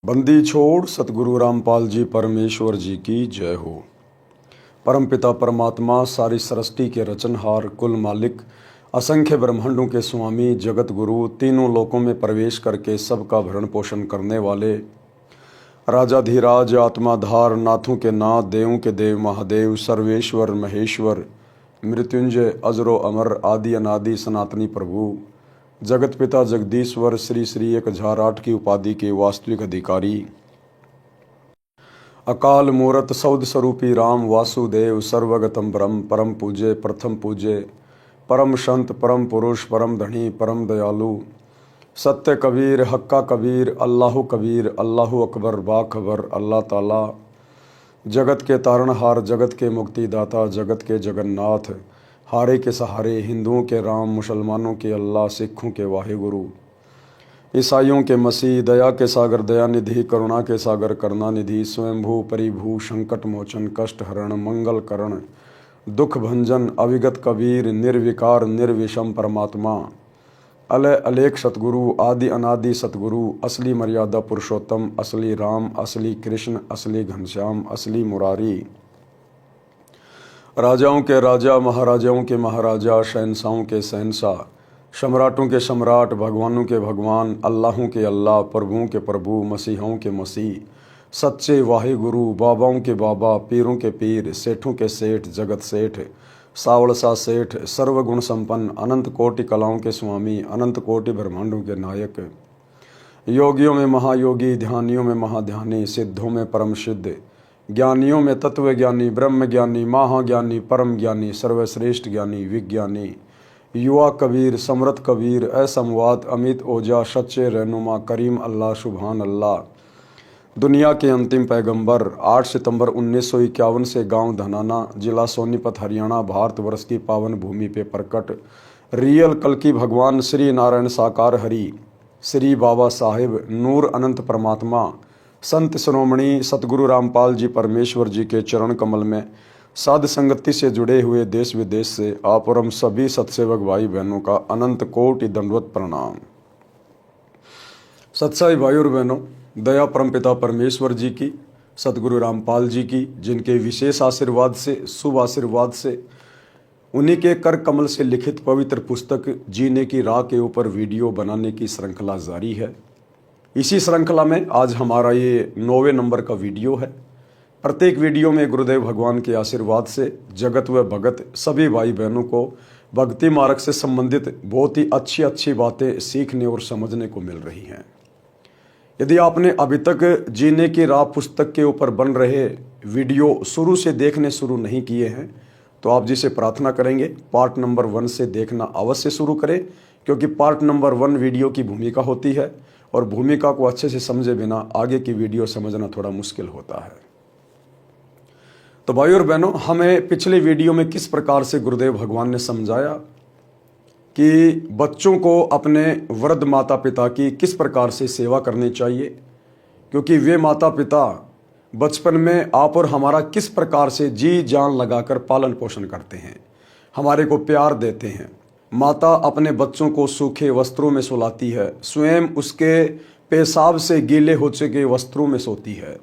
बंदी छोड़ सतगुरु रामपाल जी परमेश्वर जी की जय हो। परमपिता परमात्मा सारी सृष्टि के रचनहार, कुल मालिक, असंख्य ब्रह्मांडों के स्वामी, जगत गुरु, तीनों लोकों में प्रवेश करके सबका भरण पोषण करने वाले राजाधिराज, आत्माधार, नाथों के नाथ, देवों के देव महादेव, सर्वेश्वर महेश्वर, मृत्युंजय, अजरो अमर, आदि अनादि सनातनी प्रभु, जगत पिता जगदीश्वर, श्री श्री 1008 की उपाधि के वास्तविक अधिकारी, अकाल मूरत सौद स्वरूपी राम वासुदेव, सर्वगतम ब्रह्म, परम पूज्य, प्रथम पूज्य, परम संत, परम पुरुष, परम धनी, परम दयालु, सत्य कबीर, हक्का कबीर, अल्लाह कबीर, अल्लाह अकबर, बाखबर, अल्लाह ताला, जगत के तारणहार, जगत के मुक्तिदाता, जगत के जगन्नाथ, हारे के सहारे, हिंदुओं के राम, मुसलमानों के अल्लाह, सिखों के वाहिगुरु, ईसाइयों के मसीह, दया के सागर दयानिधि, करुणा के सागर करुणानिधि, स्वयंभू परिभू, संकट मोचन, कष्ट हरण, मंगल करण, दुख भंजन, अविगत कबीर, निर्विकार निर्विषम परमात्मा, अलय अलेख सतगुरु, आदि अनादि सतगुरु, असली मर्यादा पुरुषोत्तम, असली राम, असली कृष्ण, असली घनश्याम, असली मुरारी, राजाओं के राजा, महाराजाओं के महाराजा, शहंशाहों के शहंशाह, सम्राटों के सम्राट, भगवानों के भगवान, अल्लाहों के अल्लाह, प्रभुओं के प्रभु, मसीहों के मसीह, सच्चे वाहिगुरु, बाबाओं के बाबा, पीरों के पीर, सेठों के सेठ, जगत सेठ, सावड़सा सेठ, सर्वगुण संपन्न, अनंत कोटि कलाओं के स्वामी, अनंत कोटि ब्रह्मांडों के नायक, योगियों में महायोगी, ध्यानियों में महाध्यानी, सिद्धों में परम सिद्ध, ज्ञानियों में तत्व ज्ञानी, ब्रह्म ज्ञानी, महाज्ञानी, परम ज्ञानी, सर्वश्रेष्ठ ज्ञानी, विज्ञानी, युवा कबीर, समृत कबीर, असमवात, अमित ओजा, सच्चे रहनुमा, करीम अल्लाह, सुभान अल्लाह, दुनिया के अंतिम पैगंबर, 8 सितंबर 1951 से गांव धनाना, जिला सोनीपत, हरियाणा, भारतवर्ष की पावन भूमि पे प्रकट रियल कल की भगवान श्री नारायण साकार हरि, श्री बाबा साहिब नूर अनंत परमात्मा, संत शिरोमणि सतगुरु रामपाल जी परमेश्वर जी के चरण कमल में साध संगति से जुड़े हुए देश विदेश से आप और हम सभी सत्सेवक भाई बहनों का अनंत कोटि दंडवत प्रणाम। सत्साई भाई और बहनों, दया परमपिता परमेश्वर जी की, सतगुरु रामपाल जी की, जिनके विशेष आशीर्वाद से, शुभ आशीर्वाद से, उन्हीं के कर कमल से लिखित पवित्र पुस्तक जीने की राह के ऊपर वीडियो बनाने की श्रृंखला जारी है। इसी श्रृंखला में आज हमारा ये 9वें नंबर का वीडियो है। प्रत्येक वीडियो में गुरुदेव भगवान के आशीर्वाद से जगत व भगत सभी भाई बहनों को भक्ति मार्ग से संबंधित बहुत ही अच्छी अच्छी बातें सीखने और समझने को मिल रही हैं। यदि आपने अभी तक जीने की राह पुस्तक के ऊपर बन रहे वीडियो शुरू से देखने शुरू नहीं किए हैं तो आप जिसे प्रार्थना करेंगे पार्ट नंबर 1 से देखना अवश्य शुरू करें, क्योंकि पार्ट नंबर 1 वीडियो की भूमिका होती है और भूमिका को अच्छे से समझे बिना आगे की वीडियो समझना थोड़ा मुश्किल होता है। तो भाई और बहनों, हमें पिछले वीडियो में किस प्रकार से गुरुदेव भगवान ने समझाया कि बच्चों को अपने वृद्ध माता पिता की किस प्रकार से सेवा करनी चाहिए, क्योंकि वे माता पिता बचपन में आप और हमारा किस प्रकार से जी जान लगाकर पालन पोषण करते हैं, हमारे को प्यार देते हैं। माता अपने बच्चों को सूखे वस्त्रों में सुलाती है, स्वयं उसके पेशाब से गीले हो चुके वस्त्रों में सोती है।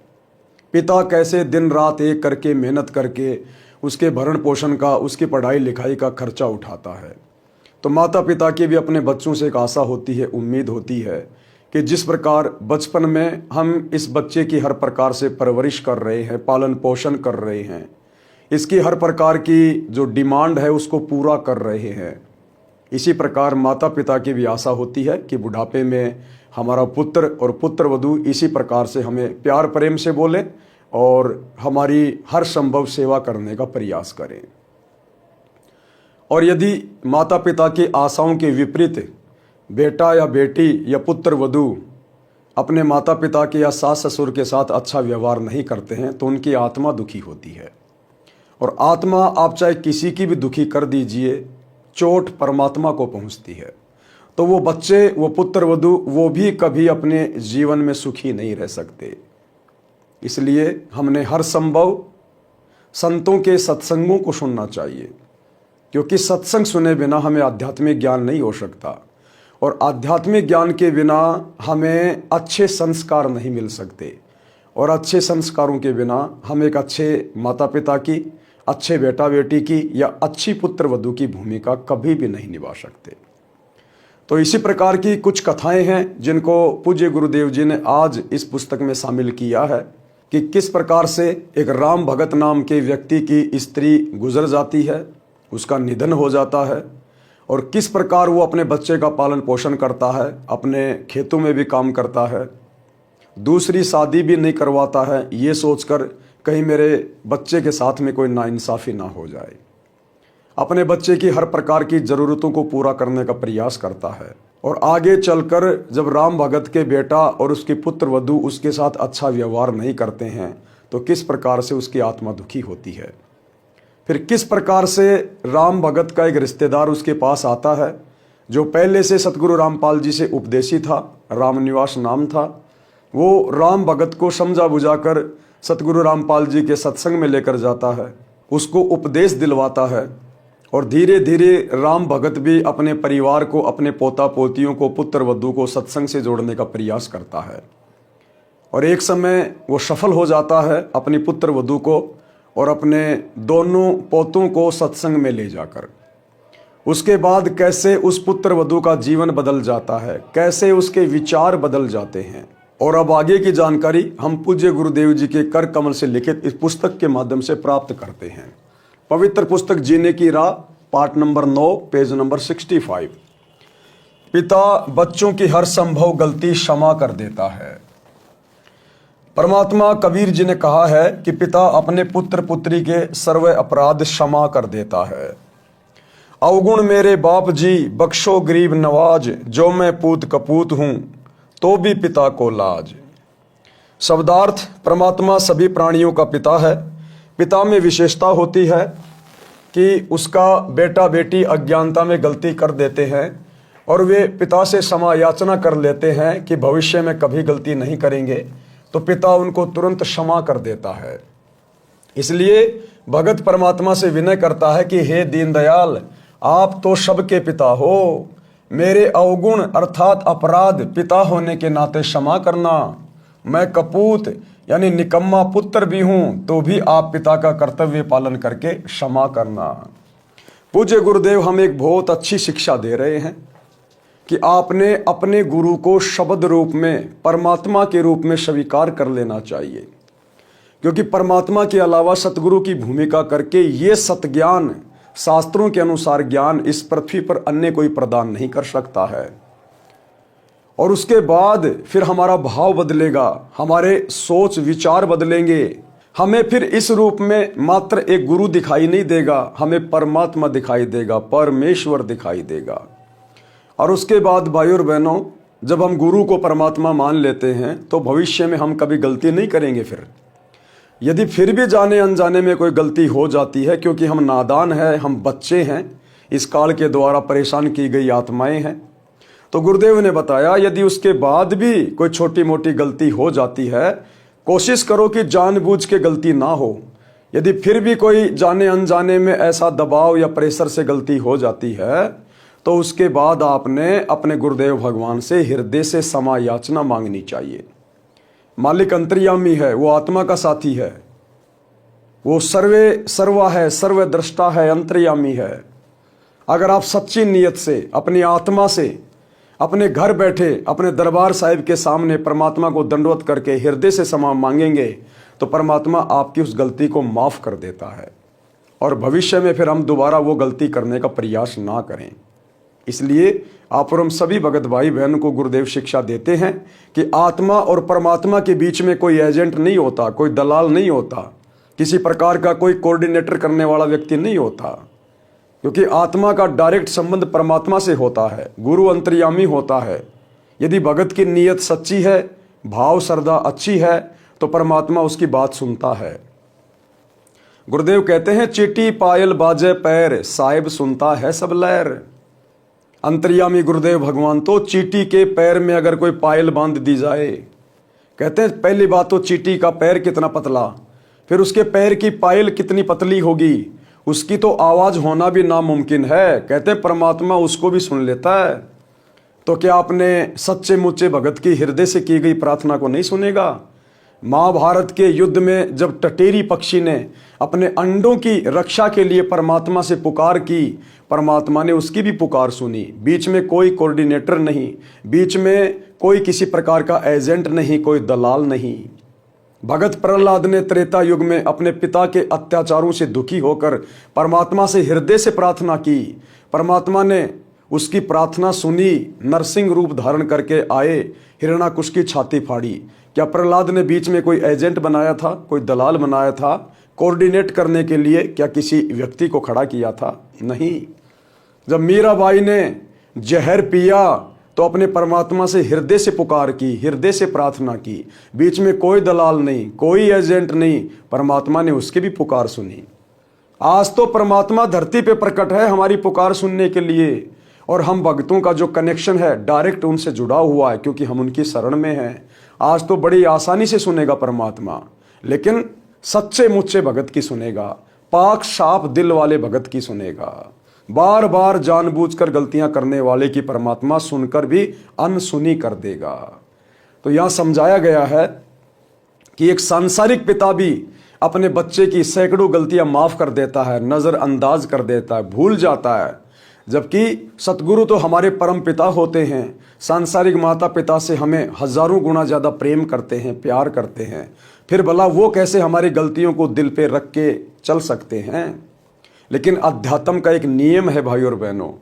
पिता कैसे दिन रात एक करके मेहनत करके उसके भरण पोषण का, उसकी पढ़ाई लिखाई का खर्चा उठाता है। तो माता पिता की भी अपने बच्चों से एक आशा होती है, उम्मीद होती है कि जिस प्रकार बचपन में हम इस बच्चे की हर प्रकार से परवरिश कर रहे हैं, पालन पोषण कर रहे हैं, इसकी हर प्रकार की जो डिमांड है उसको पूरा कर रहे हैं, इसी प्रकार माता पिता की भी आशा होती है कि बुढ़ापे में हमारा पुत्र और पुत्र वधू इसी प्रकार से हमें प्यार प्रेम से बोले और हमारी हर संभव सेवा करने का प्रयास करें। और यदि माता पिता की आशाओं के विपरीत बेटा या बेटी या पुत्र वधू अपने माता पिता के या सास ससुर के साथ अच्छा व्यवहार नहीं करते हैं तो उनकी आत्मा दुखी होती है। और आत्मा आप चाहे किसी की भी दुखी कर दीजिए, चोट परमात्मा को पहुंचती है। तो वो बच्चे, वो पुत्र वधू, वो भी कभी अपने जीवन में सुखी नहीं रह सकते। इसलिए हमने हर संभव संतों के सत्संगों को सुनना चाहिए, क्योंकि सत्संग सुने बिना हमें आध्यात्मिक ज्ञान नहीं हो सकता। और आध्यात्मिक ज्ञान के बिना हमें अच्छे संस्कार नहीं मिल सकते, और अच्छे संस्कारों के बिना हम एक अच्छे माता पिता की, अच्छे बेटा बेटी की या अच्छी पुत्र वधू की भूमिका कभी भी नहीं निभा सकते। तो इसी प्रकार की कुछ कथाएं हैं जिनको पूज्य गुरुदेव जी ने आज इस पुस्तक में शामिल किया है कि किस प्रकार से एक राम भगत नाम के व्यक्ति की स्त्री गुजर जाती है, उसका निधन हो जाता है, और किस प्रकार वो अपने बच्चे का पालन पोषण करता है, अपने खेतों में भी काम करता है, दूसरी शादी भी नहीं करवाता है ये सोचकर कहीं मेरे बच्चे के साथ में कोई नाइंसाफ़ी ना हो जाए। अपने बच्चे की हर प्रकार की ज़रूरतों को पूरा करने का प्रयास करता है, और आगे चलकर जब राम भगत के बेटा और उसकी पुत्र वधू उसके साथ अच्छा व्यवहार नहीं करते हैं तो किस प्रकार से उसकी आत्मा दुखी होती है। फिर किस प्रकार से राम भगत का एक रिश्तेदार उसके पास आता है जो पहले से सतगुरु रामपाल जी से उपदेशी था, रामनिवास नाम था। वो राम भगत को समझा बुझाकर सतगुरु रामपाल जी के सत्संग में लेकर जाता है, उसको उपदेश दिलवाता है, और धीरे धीरे राम भगत भी अपने परिवार को, अपने पोता पोतियों को, पुत्र वधू को सत्संग से जोड़ने का प्रयास करता है। और एक समय वो सफल हो जाता है अपनी पुत्र वधू को और अपने दोनों पोतों को सत्संग में ले जाकर। उसके बाद कैसे उस पुत्र वधू का जीवन बदल जाता है, कैसे उसके विचार बदल जाते हैं, और अब आगे की जानकारी हम पूज्य गुरुदेव जी के कर कमल से लिखित इस पुस्तक के माध्यम से प्राप्त करते हैं। पवित्र पुस्तक जीने की राह, पार्ट नंबर 9, पेज नंबर 65। पिता बच्चों की हर संभव गलती क्षमा कर देता है। परमात्मा कबीर जी ने कहा है कि पिता अपने पुत्र पुत्री के सर्व अपराध क्षमा कर देता है। अवगुण मेरे बाप जी बख्शो गरीब नवाज, जो मैं पूत कपूत हूं तो भी पिता को लाज। शब्दार्थ, परमात्मा सभी प्राणियों का पिता है। पिता में विशेषता होती है कि उसका बेटा बेटी अज्ञानता में गलती कर देते हैं और वे पिता से क्षमा याचना कर लेते हैं कि भविष्य में कभी गलती नहीं करेंगे, तो पिता उनको तुरंत क्षमा कर देता है। इसलिए भगत परमात्मा से विनय करता है कि हे दीनदयाल, आप तो सबके पिता हो, मेरे अवगुण अर्थात अपराध पिता होने के नाते क्षमा करना। मैं कपूत यानी निकम्मा पुत्र भी हूं तो भी आप पिता का कर्तव्य पालन करके क्षमा करना। पूज्य गुरुदेव हमें एक बहुत अच्छी शिक्षा दे रहे हैं कि आपने अपने गुरु को शब्द रूप में, परमात्मा के रूप में स्वीकार कर लेना चाहिए, क्योंकि परमात्मा के अलावा सतगुरु की भूमिका करके ये सतज्ञान, शास्त्रों के अनुसार ज्ञान इस पृथ्वी पर अन्य कोई प्रदान नहीं कर सकता है। और उसके बाद फिर हमारा भाव बदलेगा, हमारे सोच विचार बदलेंगे, हमें फिर इस रूप में मात्र एक गुरु दिखाई नहीं देगा, हमें परमात्मा दिखाई देगा, परमेश्वर दिखाई देगा। और उसके बाद भाइयों और बहनों, जब हम गुरु को परमात्मा मान लेते हैं तो भविष्य में हम कभी गलती नहीं करेंगे। फिर यदि फिर भी जाने अनजाने में कोई गलती हो जाती है, क्योंकि हम नादान हैं, हम बच्चे हैं, इस काल के द्वारा परेशान की गई आत्माएं हैं, तो गुरुदेव ने बताया यदि उसके बाद भी कोई छोटी मोटी गलती हो जाती है, कोशिश करो कि जानबूझ के गलती ना हो। यदि फिर भी कोई जाने अनजाने में ऐसा दबाव या प्रेशर से गलती हो जाती है, तो उसके बाद आपने अपने गुरुदेव भगवान से हृदय से क्षमा याचना मांगनी चाहिए। मालिक अंतर्यामी है, वो आत्मा का साथी है, वो सर्वे सर्वा है, सर्वद्रष्टा है, अंतर्यामी है। अगर आप सच्ची नीयत से, अपनी आत्मा से, अपने घर बैठे अपने दरबार साहिब के सामने परमात्मा को दंडवत करके हृदय से क्षमा मांगेंगे, तो परमात्मा आपकी उस गलती को माफ़ कर देता है, और भविष्य में फिर हम दोबारा वो गलती करने का प्रयास ना करें। इसलिए आप और हम सभी भगत भाई बहन को गुरुदेव शिक्षा देते हैं कि आत्मा और परमात्मा के बीच में कोई एजेंट नहीं होता, कोई दलाल नहीं होता, किसी प्रकार का कोई कोऑर्डिनेटर करने वाला व्यक्ति नहीं होता, क्योंकि आत्मा का डायरेक्ट संबंध परमात्मा से होता है, गुरु अंतर्यामी होता है। यदि भगत की नीयत सच्ची है, भाव श्रद्धा अच्छी है, तो परमात्मा उसकी बात सुनता है। गुरुदेव कहते हैं चीटी पायल बाजे पैर, साहिब सुनता है सब लहर। अंतर्यामी गुरुदेव भगवान तो चीटी के पैर में अगर कोई पायल बांध दी जाए, कहते हैं पहली बात तो चीटी का पैर कितना पतला, फिर उसके पैर की पायल कितनी पतली होगी, उसकी तो आवाज होना भी नामुमकिन है। कहते परमात्मा उसको भी सुन लेता है। तो क्या अपने सच्चे मुच्चे भगत की हृदय से की गई प्रार्थना को नहीं सुनेगा? महाभारत के युद्ध में जब टटेरी पक्षी ने अपने अंडों की रक्षा के लिए परमात्मा से पुकार की, परमात्मा ने उसकी भी पुकार सुनी। बीच में कोई कोऑर्डिनेटर नहीं, बीच में कोई किसी प्रकार का एजेंट नहीं, कोई दलाल नहीं। भगत प्रहलाद ने त्रेता युग में अपने पिता के अत्याचारों से दुखी होकर परमात्मा से हृदय से प्रार्थना की। परमात्मा ने उसकी प्रार्थना सुनी, नरसिंह रूप धारण करके आए, हिरण्याकुश की छाती फाड़ी। क्या प्रहलाद ने बीच में कोई एजेंट बनाया था, कोई दलाल बनाया था कोऑर्डिनेट करने के लिए? क्या किसी व्यक्ति को खड़ा किया था? नहीं। जब मीराबाई ने जहर पिया तो अपने परमात्मा से हृदय से पुकार की, हृदय से प्रार्थना की। बीच में कोई दलाल नहीं, कोई एजेंट नहीं, परमात्मा ने उसकी भी पुकार सुनी। आज तो परमात्मा धरती पे प्रकट है हमारी पुकार सुनने के लिए, और हम भक्तों का जो कनेक्शन है डायरेक्ट उनसे जुड़ा हुआ है, क्योंकि हम उनकी शरण में हैं। आज तो बड़ी आसानी से सुनेगा परमात्मा, लेकिन सच्चे मुच्चे भगत की सुनेगा, पाक साफ दिल वाले भगत की सुनेगा। बार बार जानबूझकर गलतियां करने वाले की परमात्मा सुनकर भी अनसुनी कर देगा। तो यहां समझाया गया है कि एक सांसारिक पिता भी अपने बच्चे की सैकड़ों गलतियां माफ कर देता है, नजरअंदाज कर देता है, भूल जाता है। जबकि सतगुरु तो हमारे परम पिता होते हैं, सांसारिक माता पिता से हमें हजारों गुना ज्यादा प्रेम करते हैं, प्यार करते हैं। फिर भला वो कैसे हमारी गलतियों को दिल पे रख के चल सकते हैं? लेकिन अध्यात्म का एक नियम है भाई और बहनों,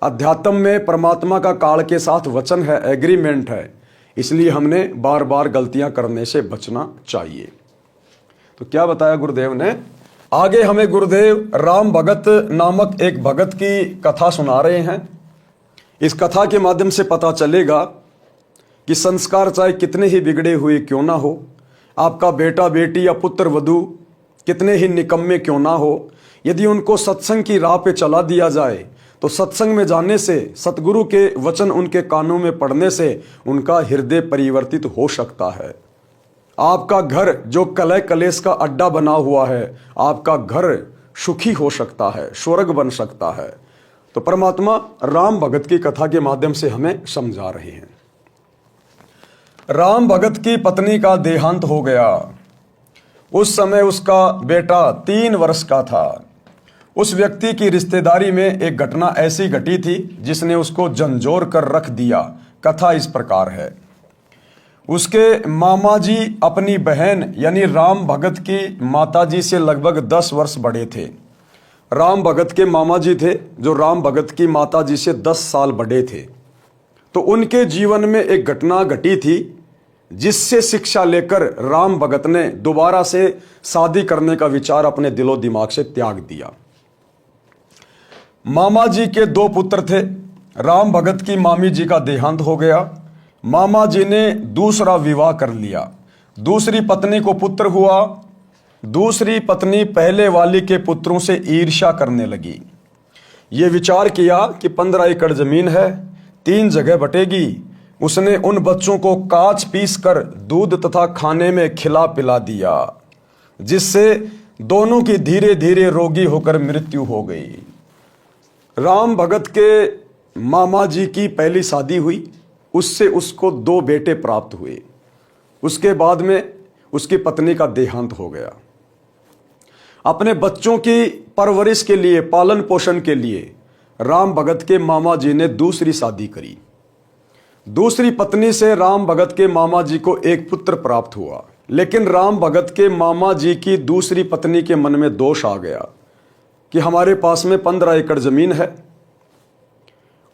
अध्यात्म में परमात्मा का काल के साथ वचन है, एग्रीमेंट है। इसलिए हमने बार बार गलतियां करने से बचना चाहिए। तो क्या बताया गुरुदेव ने? आगे हमें गुरुदेव राम भगत नामक एक भगत की कथा सुना रहे हैं। इस कथा के माध्यम से पता चलेगा कि संस्कार चाहे कितने ही बिगड़े हुए क्यों ना हो, आपका बेटा बेटी या पुत्र वधू कितने ही निकम्मे क्यों ना हो, यदि उनको सत्संग की राह पे चला दिया जाए तो सत्संग में जाने से, सतगुरु के वचन उनके कानों में पड़ने से उनका हृदय परिवर्तित हो सकता है। आपका घर जो कलह कलेश का अड्डा बना हुआ है, आपका घर सुखी हो सकता है, स्वर्ग बन सकता है। तो परमात्मा राम भगत की कथा के माध्यम से हमें समझा रहे हैं। राम भगत की पत्नी का देहांत हो गया। उस समय उसका बेटा 3 वर्ष का था। उस व्यक्ति की रिश्तेदारी में एक घटना ऐसी घटी थी जिसने उसको झंझोर कर रख दिया। कथा इस प्रकार है। उसके मामा जी अपनी बहन यानी राम भगत की माता जी से लगभग 10 वर्ष बड़े थे। राम भगत के मामा जी थे जो राम भगत की माता जी से 10 साल बड़े थे। तो उनके जीवन में एक घटना घटी थी जिससे शिक्षा लेकर राम भगत ने दोबारा से शादी करने का विचार अपने दिलो दिमाग से त्याग दिया। मामा जी के 2 पुत्र थे। राम भगत की मामी जी का देहांत हो गया। मामा जी ने दूसरा विवाह कर लिया। दूसरी पत्नी को पुत्र हुआ। दूसरी पत्नी पहले वाली के पुत्रों से ईर्ष्या करने लगी। ये विचार किया कि 15 एकड़ जमीन है, 3 जगह बटेगी। उसने उन बच्चों को काच पीस कर दूध तथा खाने में खिला पिला दिया, जिससे दोनों की धीरे धीरे रोगी होकर मृत्यु हो गई। राम भगत के मामा जी की पहली शादी हुई, उससे उसको 2 बेटे प्राप्त हुए। उसके बाद में उसकी पत्नी का देहांत हो गया। अपने बच्चों की परवरिश के लिए, पालन पोषण के लिए राम भगत के मामा जी ने दूसरी शादी करी। दूसरी पत्नी से राम भगत के मामा जी को एक पुत्र प्राप्त हुआ। लेकिन राम भगत के मामा जी की दूसरी पत्नी के मन में दोष आ गया कि हमारे पास में 15 एकड़ जमीन है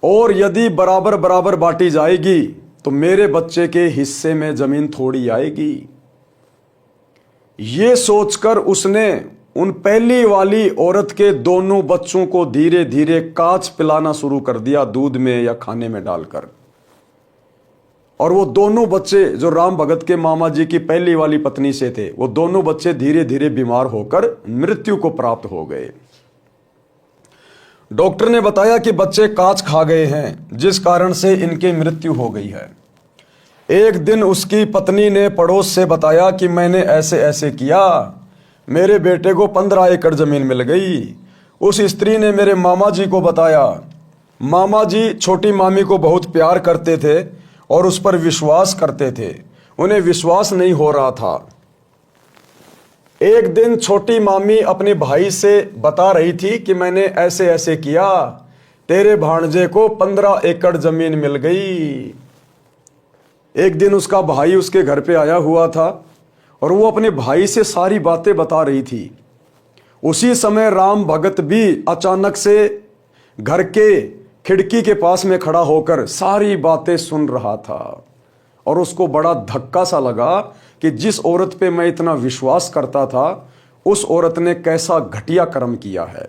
और यदि बराबर बराबर बांटी जाएगी तो मेरे बच्चे के हिस्से में जमीन थोड़ी आएगी। ये सोचकर उसने उन पहली वाली औरत के दोनों बच्चों को धीरे धीरे काच पिलाना शुरू कर दिया, दूध में या खाने में डालकर। और वो दोनों बच्चे जो राम भगत के मामा जी की पहली वाली पत्नी से थे, वो दोनों बच्चे धीरे धीरे बीमार होकर मृत्यु को प्राप्त हो गए। डॉक्टर ने बताया कि बच्चे काच खा गए हैं, जिस कारण से इनकी मृत्यु हो गई है। एक दिन उसकी पत्नी ने पड़ोस से बताया कि मैंने ऐसे ऐसे किया, मेरे बेटे को 15 एकड़ जमीन मिल गई। उस स्त्री ने मेरे मामा जी को बताया। मामा जी छोटी मामी को बहुत प्यार करते थे और उस पर विश्वास करते थे। उन्हें विश्वास नहीं हो रहा था। एक दिन छोटी मामी अपने भाई से बता रही थी कि मैंने ऐसे ऐसे किया, तेरे भांजे को 15 एकड़ जमीन मिल गई। एक दिन उसका भाई उसके घर पे आया हुआ था और वो अपने भाई से सारी बातें बता रही थी। उसी समय राम भगत भी अचानक से घर के खिड़की के पास में खड़ा होकर सारी बातें सुन रहा था और उसको बड़ा धक्का सा लगा कि जिस औरत पे मैं इतना विश्वास करता था उस औरत ने कैसा घटिया कर्म किया है।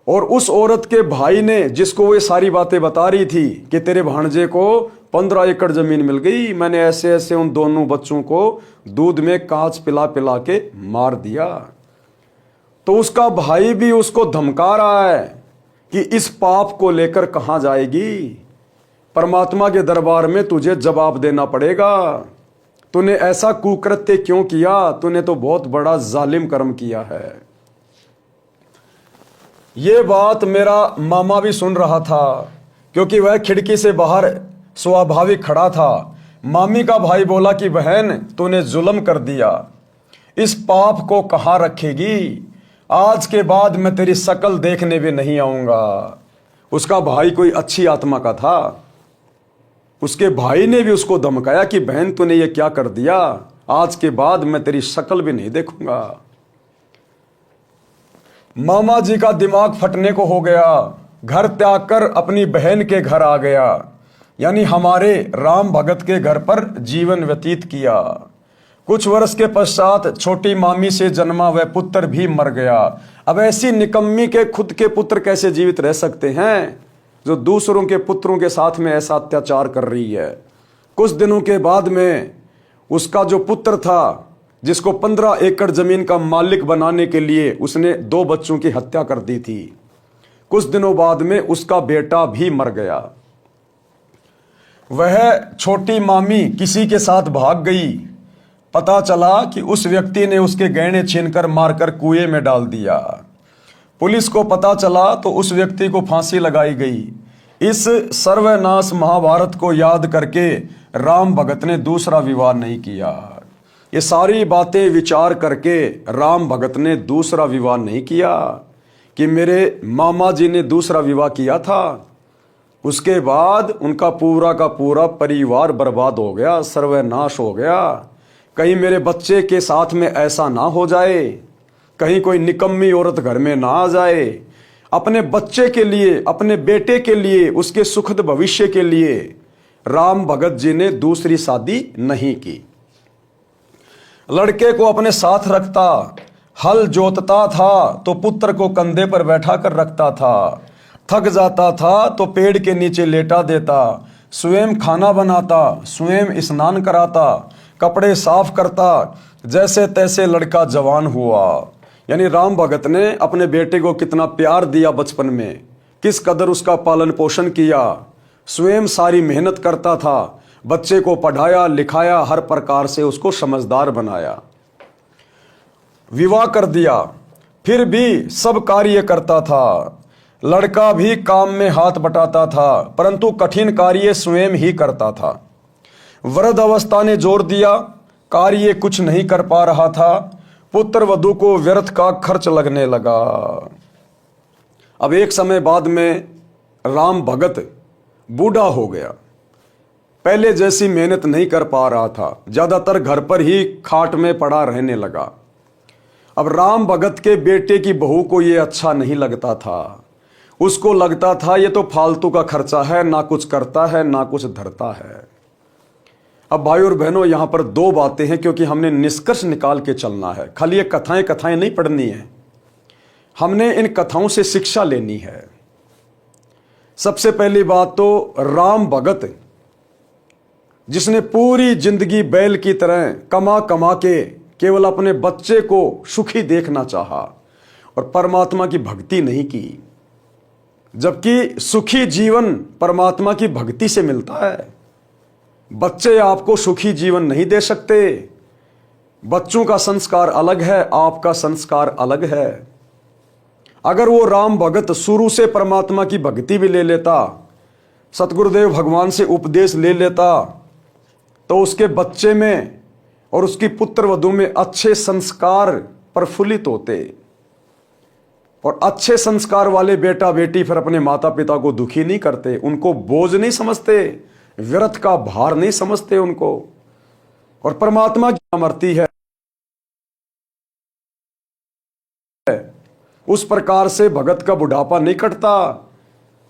और उस औरत के भाई ने, जिसको वो सारी बातें बता रही थी कि तेरे भांजे को 15 एकड़ जमीन मिल गई, मैंने ऐसे ऐसे उन दोनों बच्चों को दूध में कांच पिला पिला के मार दिया, तो उसका भाई भी उसको धमका रहा है कि इस पाप को लेकर कहां जाएगी, परमात्मा के दरबार में तुझे जवाब देना पड़ेगा। तूने ऐसा कुकृत्य क्यों किया, तूने तो बहुत बड़ा जालिम कर्म किया है। ये बात मेरा मामा भी सुन रहा था क्योंकि वह खिड़की से बाहर स्वाभाविक खड़ा था। मामी का भाई बोला कि बहन तूने जुल्म कर दिया, इस पाप को कहां रखेगी, आज के बाद मैं तेरी शक्ल देखने भी नहीं आऊंगा। उसका भाई कोई अच्छी आत्मा का था। उसके भाई ने भी उसको धमकाया कि बहन तूने ये क्या कर दिया, आज के बाद मैं तेरी शक्ल भी नहीं देखूंगा। मामा जी का दिमाग फटने को हो गया, घर त्याग कर अपनी बहन के घर आ गया, यानी हमारे राम भगत के घर पर जीवन व्यतीत किया। कुछ वर्ष के पश्चात छोटी मामी से जन्मा वह पुत्र भी मर गया। अब ऐसी निकम्मी के खुद के पुत्र कैसे जीवित रह सकते हैं जो दूसरों के पुत्रों के साथ में ऐसा अत्याचार कर रही है। कुछ दिनों के बाद में उसका जो पुत्र था, जिसको 15 एकड़ जमीन का मालिक बनाने के लिए उसने 2 बच्चों की हत्या कर दी थी, कुछ दिनों बाद में उसका बेटा भी मर गया। वह छोटी मामी किसी के साथ भाग गई। पता चला कि उस व्यक्ति ने उसके गहने छीनकर मारकर कुएं में डाल दिया। पुलिस को पता चला तो उस व्यक्ति को फांसी लगाई गई। इस सर्वनाश महाभारत को याद करके राम भगत ने दूसरा विवाह नहीं किया। ये सारी बातें विचार करके राम भगत ने दूसरा विवाह नहीं किया कि मेरे मामा जी ने दूसरा विवाह किया था। उसके बाद उनका पूरा का पूरा परिवार बर्बाद हो गया, सर्वनाश हो गया। कहीं मेरे बच्चे के साथ में ऐसा ना हो जाए, कहीं कोई निकम्मी औरत घर में ना आ जाए। अपने बच्चे के लिए, अपने बेटे के लिए, उसके सुखद भविष्य के लिए राम भगत जी ने दूसरी शादी नहीं की। लड़के को अपने साथ रखता, हल जोतता था तो पुत्र को कंधे पर बैठा कर रखता था, थक जाता था तो पेड़ के नीचे लेटा देता, स्वयं खाना बनाता, स्वयं स्नान कराता, कपड़े साफ करता, जैसे तैसे लड़का जवान हुआ। यानी राम भगत ने अपने बेटे को कितना प्यार दिया बचपन में, किस कदर उसका पालन पोषण किया, स्वयं सारी मेहनत करता था, बच्चे को पढ़ाया लिखाया, हर प्रकार से उसको समझदार बनाया। विवाह कर दिया, फिर भी सब कार्य करता था। लड़का भी काम में हाथ बटाता था, परंतु कठिन कार्य स्वयं ही करता था। वृद्ध अवस्था ने जोर दिया, कार्य कुछ नहीं कर पा रहा था, पुत्र वधू को व्यर्थ का खर्च लगने लगा। अब एक समय बाद में राम भगत बूढ़ा हो गया, पहले जैसी मेहनत नहीं कर पा रहा था, ज्यादातर घर पर ही खाट में पड़ा रहने लगा। अब राम भगत के बेटे की बहू को यह अच्छा नहीं लगता था। उसको लगता था ये तो फालतू का खर्चा है, ना कुछ करता है ना कुछ धरता है। अब भाई और बहनों, यहां पर 2 बातें हैं क्योंकि हमने निष्कर्ष निकाल के चलना है। खाली ये कथाएं नहीं पढ़नी है, हमने इन कथाओं से शिक्षा लेनी है। सबसे पहली बात तो राम भगत, जिसने पूरी जिंदगी बैल की तरह कमा कमा के केवल अपने बच्चे को सुखी देखना चाहा और परमात्मा की भक्ति नहीं की, जबकि सुखी जीवन परमात्मा की भक्ति से मिलता है। बच्चे आपको सुखी जीवन नहीं दे सकते। बच्चों का संस्कार अलग है, आपका संस्कार अलग है। अगर वो राम भगत शुरू से परमात्मा की भक्ति भी ले लेता, सतगुरुदेव भगवान से उपदेश ले लेता, तो उसके बच्चे में और उसकी पुत्र वधू में अच्छे संस्कार प्रफुल्लित होते। और अच्छे संस्कार वाले बेटा बेटी फिर अपने माता पिता को दुखी नहीं करते, उनको बोझ नहीं समझते, व्यर्थ का भार नहीं समझते उनको। और परमात्मा की अमरती है, उस प्रकार से भगत का बुढ़ापा नहीं कटता।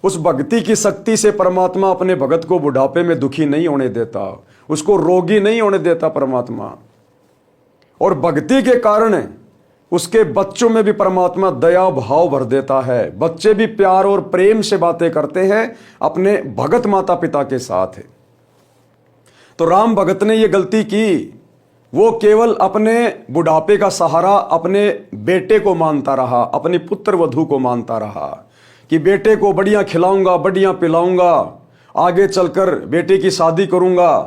उस भक्ति की शक्ति से परमात्मा अपने भगत को बुढ़ापे में दुखी नहीं होने देता, उसको रोगी नहीं होने देता परमात्मा। और भक्ति के कारण उसके बच्चों में भी परमात्मा दया भाव भर देता है। बच्चे भी प्यार और प्रेम से बातें करते हैं अपने भगत माता पिता के साथ। तो राम भगत ने यह गलती की, वो केवल अपने बुढ़ापे का सहारा अपने बेटे को मानता रहा, अपनी पुत्र वधू को मानता रहा कि बेटे को बढ़िया खिलाऊंगा, बढ़िया पिलाऊंगा, आगे चलकर बेटे की शादी करूंगा,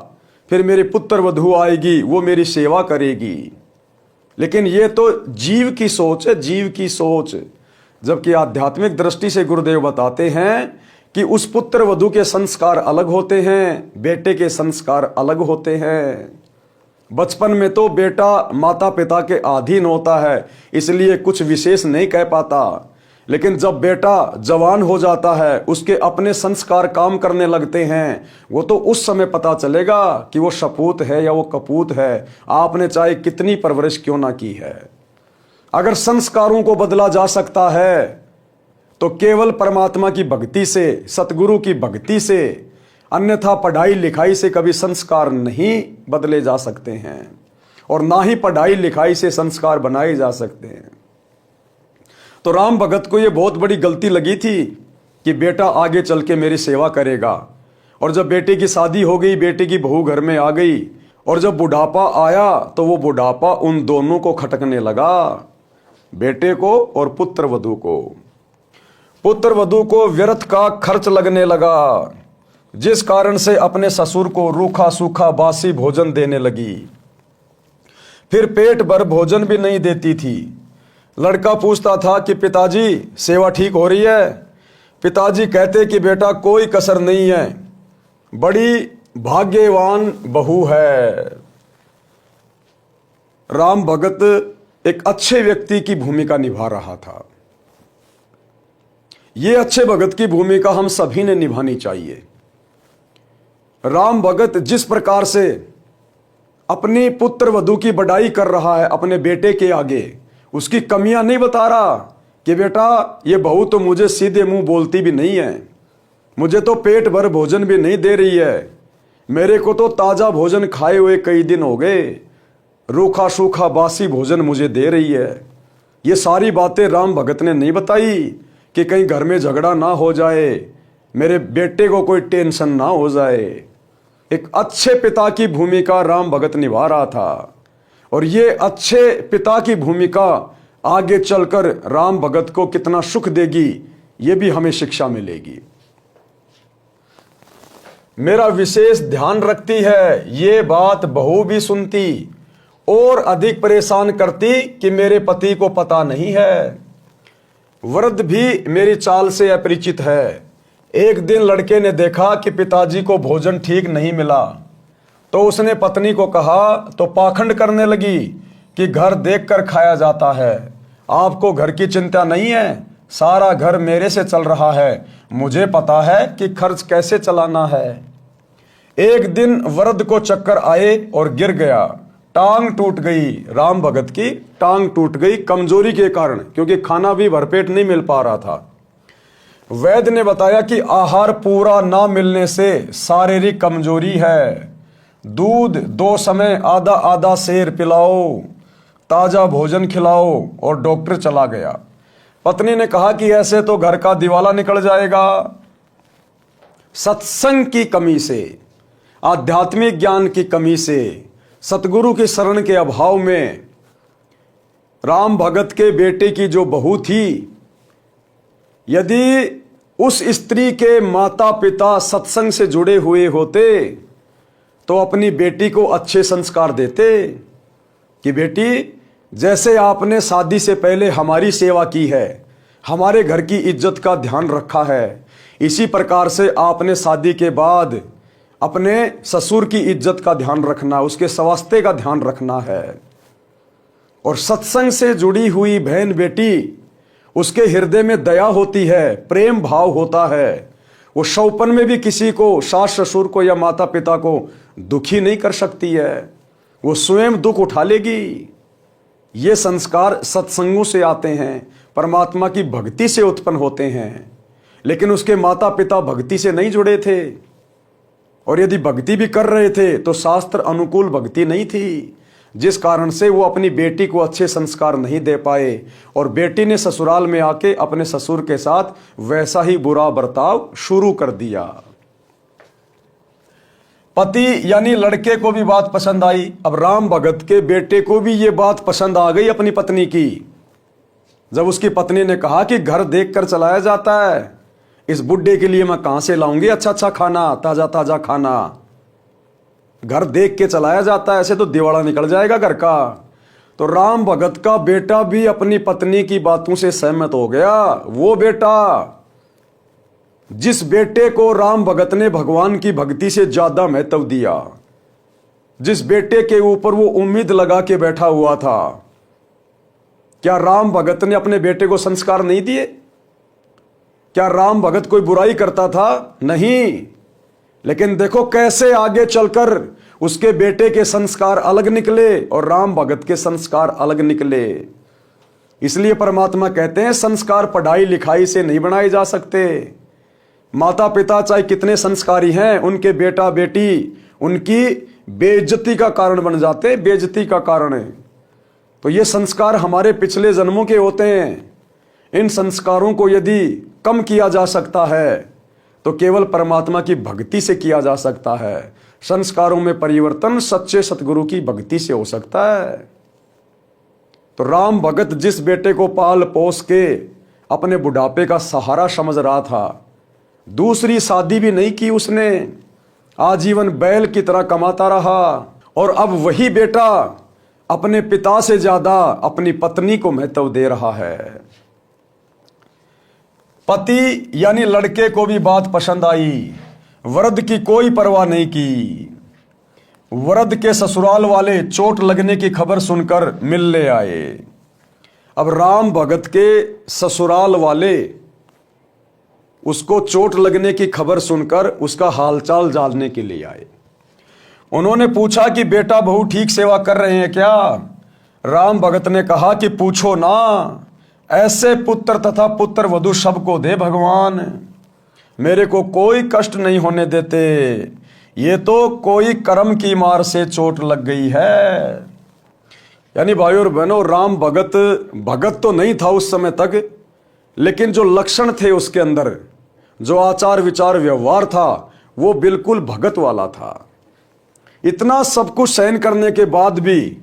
फिर मेरी पुत्र वधू आएगी, वो मेरी सेवा करेगी। लेकिन ये तो जीव की सोच है, जीव की सोच। जबकि आध्यात्मिक दृष्टि से गुरुदेव बताते हैं कि उस पुत्र वधू के संस्कार अलग होते हैं, बेटे के संस्कार अलग होते हैं। बचपन में तो बेटा माता पिता के अधीन होता है, इसलिए कुछ विशेष नहीं कह पाता। लेकिन जब बेटा जवान हो जाता है, उसके अपने संस्कार काम करने लगते हैं, वो तो उस समय पता चलेगा कि वो सपूत है या वो कपूत है, आपने चाहे कितनी परवरिश क्यों ना की है। अगर संस्कारों को बदला जा सकता है तो केवल परमात्मा की भक्ति से, सतगुरु की भक्ति से, अन्यथा पढ़ाई लिखाई से कभी संस्कार नहीं बदले जा सकते हैं, और ना ही पढ़ाई लिखाई से संस्कार बनाए जा सकते हैं। तो राम भगत को यह बहुत बड़ी गलती लगी थी कि बेटा आगे चल के मेरी सेवा करेगा। और जब बेटे की शादी हो गई, बेटे की बहू घर में आ गई, और जब बुढ़ापा आया तो वो बुढ़ापा उन दोनों को खटकने लगा, बेटे को और पुत्र वधू को। पुत्र वधू को व्यर्थ का खर्च लगने लगा, जिस कारण से अपने ससुर को रूखा सूखा बासी भोजन देने लगी। फिर पेट भर भोजन भी नहीं देती थी। लड़का पूछता था कि पिताजी सेवा ठीक हो रही है? पिताजी कहते कि बेटा कोई कसर नहीं है, बड़ी भाग्यवान बहू है। राम भगत एक अच्छे व्यक्ति की भूमिका निभा रहा था। ये अच्छे भगत की भूमिका हम सभी ने निभानी चाहिए। राम भगत जिस प्रकार से अपनी पुत्र वधू की बड़ाई कर रहा है अपने बेटे के आगे, उसकी कमियां नहीं बता रहा कि बेटा ये बहू तो मुझे सीधे मुंह बोलती भी नहीं है, मुझे तो पेट भर भोजन भी नहीं दे रही है, मेरे को तो ताजा भोजन खाए हुए कई दिन हो गए, रूखा सूखा बासी भोजन मुझे दे रही है। ये सारी बातें राम भगत ने नहीं बताई कि कहीं घर में झगड़ा ना हो जाए, मेरे बेटे को कोई टेंशन ना हो जाए। एक अच्छे पिता की भूमिका राम भगत निभा रहा था, और ये अच्छे पिता की भूमिका आगे चलकर राम भगत को कितना सुख देगी, ये भी हमें शिक्षा मिलेगी। मेरा विशेष ध्यान रखती है, ये बात बहू भी सुनती और अधिक परेशान करती कि मेरे पति को पता नहीं है। वृद्ध भी मेरी चाल से अपरिचित है। एक दिन लड़के ने देखा कि पिताजी को भोजन ठीक नहीं मिला, तो उसने पत्नी को कहा तो पाखंड करने लगी कि घर देखकर खाया जाता है, आपको घर की चिंता नहीं है, सारा घर मेरे से चल रहा है, मुझे पता है कि खर्च कैसे चलाना है। एक दिन वृद्ध को चक्कर आए और गिर गया, टांग टूट गई। राम भगत की टांग टूट गई कमजोरी के कारण, क्योंकि खाना भी भरपेट नहीं मिल पा रहा था। वैद्य ने बताया कि आहार पूरा ना मिलने से शारीरिक कमजोरी है, दूध 2 समय आधा आधा सेर पिलाओ, ताजा भोजन खिलाओ, और डॉक्टर चला गया। पत्नी ने कहा कि ऐसे तो घर का दिवाला निकल जाएगा। सत्संग की कमी से, आध्यात्मिक ज्ञान की कमी से, सतगुरु की शरण के अभाव में राम भगत के बेटे की जो बहू थी, यदि उस स्त्री के माता पिता सत्संग से जुड़े हुए होते तो अपनी बेटी को अच्छे संस्कार देते कि बेटी, जैसे आपने शादी से पहले हमारी सेवा की है, हमारे घर की इज्जत का ध्यान रखा है। इसी प्रकार से आपने शादी के बाद अपने ससुर की इज्जत का ध्यान रखना, उसके स्वास्थ्य का ध्यान रखना है। और सत्संग से जुड़ी हुई बहन बेटी, उसके हृदय में दया होती है, प्रेम भाव होता है। वो शौपन में भी किसी को, सास ससुर को या माता पिता को दुखी नहीं कर सकती है, वो स्वयं दुख उठा लेगी। ये संस्कार सत्संगों से आते हैं, परमात्मा की भक्ति से उत्पन्न होते हैं। लेकिन उसके माता पिता भक्ति से नहीं जुड़े थे, और यदि भक्ति भी कर रहे थे तो शास्त्र अनुकूल भक्ति नहीं थी, जिस कारण से वो अपनी बेटी को अच्छे संस्कार नहीं दे पाए, और बेटी ने ससुराल में आके अपने ससुर के साथ वैसा ही बुरा बर्ताव शुरू कर दिया। पति यानी लड़के को भी बात पसंद आई। अब राम भगत के बेटे को भी ये बात पसंद आ गई अपनी पत्नी की। जब उसकी पत्नी ने कहा कि घर देखकर चलाया जाता है, इस बुड्ढे के लिए मैं कहां से लाऊंगी अच्छा अच्छा खाना, ताजा ताजा खाना, घर देख के चलाया जाता है, ऐसे तो दिवाला निकल जाएगा घर का। तो राम भगत का बेटा भी अपनी पत्नी की बातों से सहमत हो गया। वो बेटा, जिस बेटे को राम भगत ने भगवान की भक्ति से ज्यादा महत्व दिया, जिस बेटे के ऊपर वो उम्मीद लगा के बैठा हुआ था, क्या राम भगत ने अपने बेटे को संस्कार नहीं दिए? क्या राम भगत कोई बुराई करता था? नहीं। लेकिन देखो कैसे आगे चलकर उसके बेटे के संस्कार अलग निकले और राम भगत के संस्कार अलग निकले। इसलिए परमात्मा कहते हैं संस्कार पढ़ाई लिखाई से नहीं बनाए जा सकते। माता पिता चाहे कितने संस्कारी हैं, उनके बेटा बेटी उनकी बेइज्जती का कारण बन जाते, बेइज्जती का कारण है। तो ये संस्कार हमारे पिछले जन्मों के होते हैं। इन संस्कारों को यदि कम किया जा सकता है तो केवल परमात्मा की भक्ति से किया जा सकता है। संस्कारों में परिवर्तन सच्चे सतगुरु की भक्ति से हो सकता है। तो राम भगत जिस बेटे को पाल पोस के अपने बुढ़ापे का सहारा समझ रहा था, दूसरी शादी भी नहीं की उसने, आजीवन बैल की तरह कमाता रहा। और अब वही बेटा अपने पिता से ज्यादा अपनी पत्नी को महत्व दे रहा है। पति यानी लड़के को भी बात पसंद आई। वृद्ध की कोई परवाह नहीं की। वृद्ध के ससुराल वाले चोट लगने की खबर सुनकर मिलने आए। अब राम भगत के ससुराल वाले उसको चोट लगने की खबर सुनकर उसका हालचाल जानने के लिए आए। उन्होंने पूछा कि बेटा बहू ठीक सेवा कर रहे हैं क्या? राम भगत ने कहा कि पूछो ना, ऐसे पुत्र तथा पुत्र वधू सबको दे भगवान, मेरे को कोई कष्ट नहीं होने देते। ये तो कोई कर्म की मार से चोट लग गई है। यानी भाइयों और बहनों, राम भगत तो नहीं था उस समय तक, लेकिन जो लक्षण थे उसके अंदर, जो आचार विचार व्यवहार था, वो बिल्कुल भगत वाला था। इतना सब कुछ सहन करने के बाद भी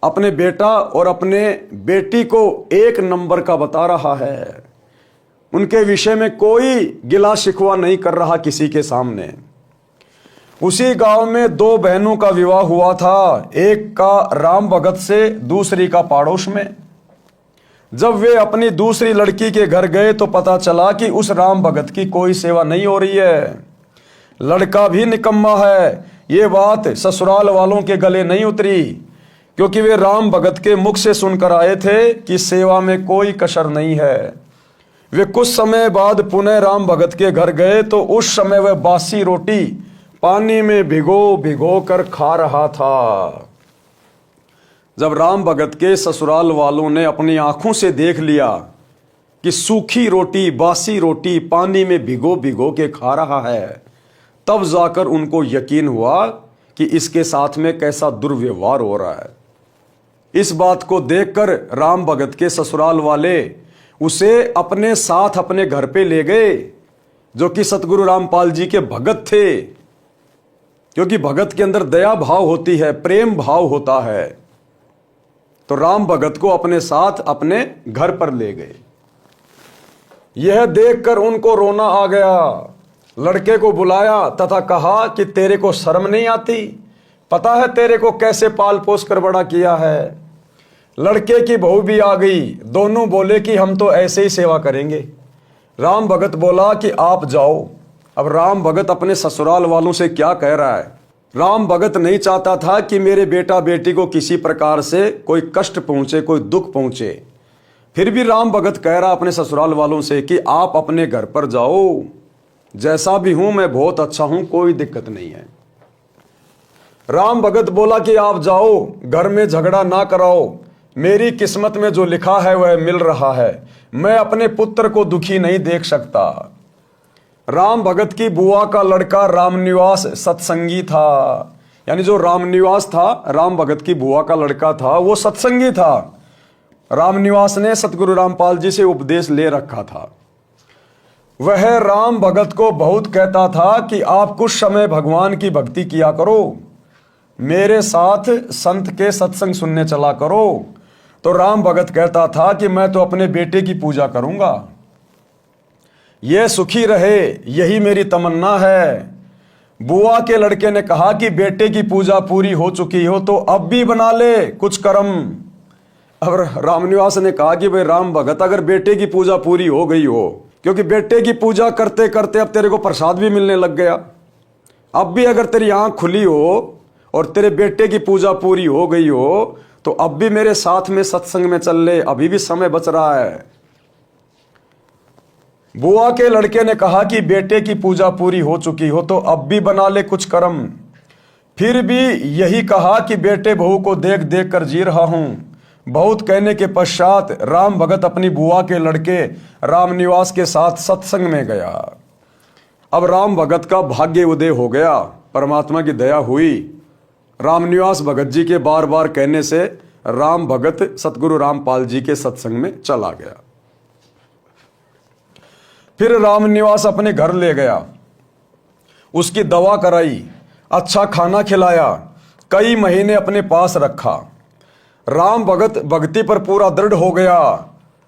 अपने बेटा और अपने बेटी को एक नंबर का बता रहा है। उनके विषय में कोई गिला शिकवा नहीं कर रहा किसी के सामने। उसी गांव में दो बहनों का विवाह हुआ था, एक का राम भगत से, दूसरी का पड़ोस में। जब वे अपनी दूसरी लड़की के घर गए तो पता चला कि उस राम भगत की कोई सेवा नहीं हो रही है। लड़का भी निकम्मा है। ये बात ससुराल वालों के गले नहीं उतरी, क्योंकि वे राम भगत के मुख से सुनकर आए थे कि सेवा में कोई कसर नहीं है। वे कुछ समय बाद पुनः राम भगत के घर गए तो उस समय वह बासी रोटी पानी में भिगो भिगो कर खा रहा था। जब राम भगत के ससुराल वालों ने अपनी आंखों से देख लिया कि सूखी रोटी, बासी रोटी पानी में भिगो भिगो के खा रहा है, तब जाकर उनको यकीन हुआ कि इसके साथ में कैसा दुर्व्यवहार हो रहा है। इस बात को देखकर राम भगत के ससुराल वाले उसे अपने साथ अपने घर पे ले गए, जो कि सतगुरु रामपाल जी के भगत थे। क्योंकि भगत के अंदर दया भाव होती है, प्रेम भाव होता है। तो राम भगत को अपने साथ अपने घर पर ले गए। यह देखकर उनको रोना आ गया। लड़के को बुलाया तथा कहा कि तेरे को शर्म नहीं आती? पता है तेरे को कैसे पाल पोस कर बड़ा किया है? लड़के की बहू भी आ गई। दोनों बोले कि हम तो ऐसे ही सेवा करेंगे। राम भगत बोला कि आप जाओ। अब राम भगत अपने ससुराल वालों से क्या कह रहा है? राम भगत नहीं चाहता था कि मेरे बेटा बेटी को किसी प्रकार से कोई कष्ट पहुंचे, कोई दुख पहुंचे। फिर भी राम भगत कह रहा अपने ससुराल वालों से कि आप अपने घर पर जाओ, जैसा भी हूं मैं बहुत अच्छा हूं, कोई दिक्कत नहीं है। राम भगत बोला कि आप जाओ, घर में झगड़ा ना कराओ, मेरी किस्मत में जो लिखा है वह मिल रहा है, मैं अपने पुत्र को दुखी नहीं देख सकता। राम भगत की बुआ का लड़का रामनिवास सत्संगी था। यानी जो रामनिवास था, राम भगत की बुआ का लड़का था, वो सत्संगी था। रामनिवास ने सतगुरु रामपाल जी से उपदेश ले रखा था। वह राम भगत को बहुत कहता था कि आप कुछ समय भगवान की भक्ति किया करो, मेरे साथ संत के सत्संग सुनने चला करो। तो राम भगत कहता था कि मैं तो अपने बेटे की पूजा करूंगा, यह सुखी रहे, यही मेरी तमन्ना है। बुआ के लड़के ने कहा कि बेटे की पूजा पूरी हो चुकी हो तो अब भी बना ले कुछ कर्म। अब रामनिवास ने कहा कि भाई राम भगत, अगर बेटे की पूजा पूरी हो गई हो, क्योंकि बेटे की पूजा करते करते अब तेरे को प्रसाद भी मिलने लग गया, अब भी अगर तेरी आंख खुली हो और तेरे बेटे की पूजा पूरी हो गई हो तो अब भी मेरे साथ में सत्संग में चल ले, अभी भी समय बच रहा है। बुआ के लड़के ने कहा कि बेटे की पूजा पूरी हो चुकी हो तो अब भी बना ले कुछ कर्म। फिर भी यही कहा कि बेटे बहू को देख देख कर जी रहा हूं। बहुत कहने के पश्चात राम भगत अपनी बुआ के लड़के रामनिवास के साथ सत्संग में गया। अब राम भगत का भाग्य उदय हो गया, परमात्मा की दया हुई। रामनिवास भगत जी के बार बार कहने से राम भगत सतगुरु रामपाल जी के सत्संग में चला गया। फिर रामनिवास अपने घर ले गया, उसकी दवा कराई, अच्छा खाना खिलाया, कई महीने अपने पास रखा। राम भगत भक्ति पर पूरा दृढ़ हो गया।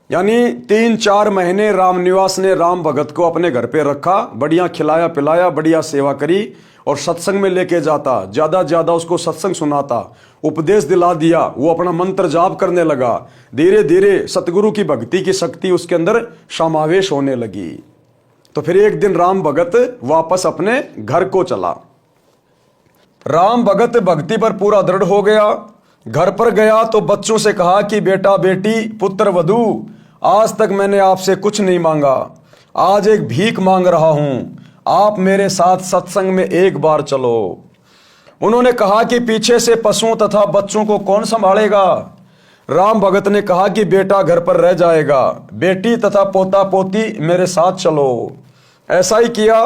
यानी 3-4 महीने रामनिवास ने राम भगत को अपने घर पे रखा, बढ़िया खिलाया पिलाया, बढ़िया सेवा करी और सत्संग में लेके जाता, ज्यादा उसको सत्संग सुनाता, उपदेश दिला दिया। वो अपना मंत्र जाप करने लगा। धीरे धीरे सतगुरु की भक्ति की शक्ति उसके अंदर समावेश होने लगी। तो फिर एक दिन राम भगत वापस अपने घर को चला। राम भगत भक्ति पर पूरा दृढ़ हो गया। घर पर गया तो बच्चों से कहा कि बेटा बेटी पुत्र वधू, आज तक मैंने आपसे कुछ नहीं मांगा, आज एक भीख मांग रहा हूं, आप मेरे साथ सत्संग में एक बार चलो। उन्होंने कहा कि पीछे से पशुओं तथा बच्चों को कौन संभालेगा? राम भगत ने कहा कि बेटा घर पर रह जाएगा, बेटी तथा पोता पोती मेरे साथ चलो। ऐसा ही किया।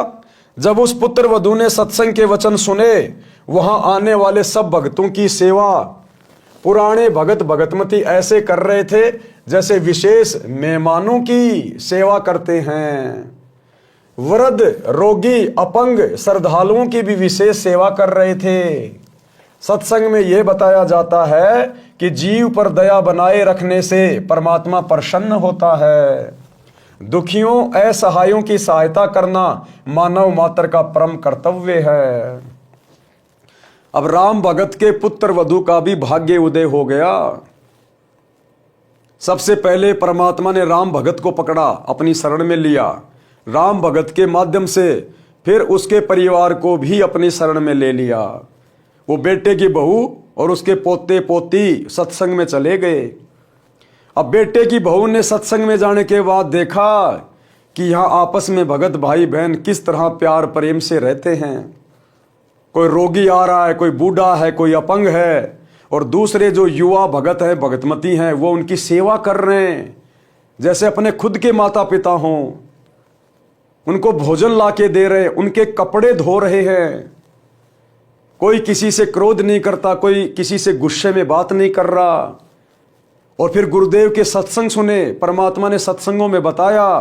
जब उस पुत्र वधू ने सत्संग के वचन सुने, वहां आने वाले सब भक्तों की सेवा पुराने भगत भगतमती ऐसे कर रहे थे जैसे विशेष मेहमानों की सेवा करते हैं। वृद्ध, रोगी, अपंग श्रद्धालुओं की भी विशेष सेवा कर रहे थे। सत्संग में यह बताया जाता है कि जीव पर दया बनाए रखने से परमात्मा प्रसन्न होता है। दुखियों, असहायों की सहायता करना मानव मात्र का परम कर्तव्य है। अब राम भगत के पुत्र वधू का भी भाग्य उदय हो गया। सबसे पहले परमात्मा ने राम भगत को पकड़ा, अपनी शरण में लिया। राम भगत के माध्यम से फिर उसके परिवार को भी अपनी शरण में ले लिया। वो बेटे की बहू और उसके पोते पोती सत्संग में चले गए। अब बेटे की बहू ने सत्संग में जाने के बाद देखा कि यहाँ आपस में भगत भाई बहन किस तरह प्यार प्रेम से रहते हैं। कोई रोगी आ रहा है, कोई बूढ़ा है, कोई अपंग है, और दूसरे जो युवा भगत है, भगतमती हैं, वो उनकी सेवा कर रहे हैं जैसे अपने खुद के माता पिता हों। उनको भोजन लाके दे रहे, उनके कपड़े धो रहे हैं। कोई किसी से क्रोध नहीं करता, कोई किसी से गुस्से में बात नहीं कर रहा। और फिर गुरुदेव के सत्संग सुने। परमात्मा ने सत्संगों में बताया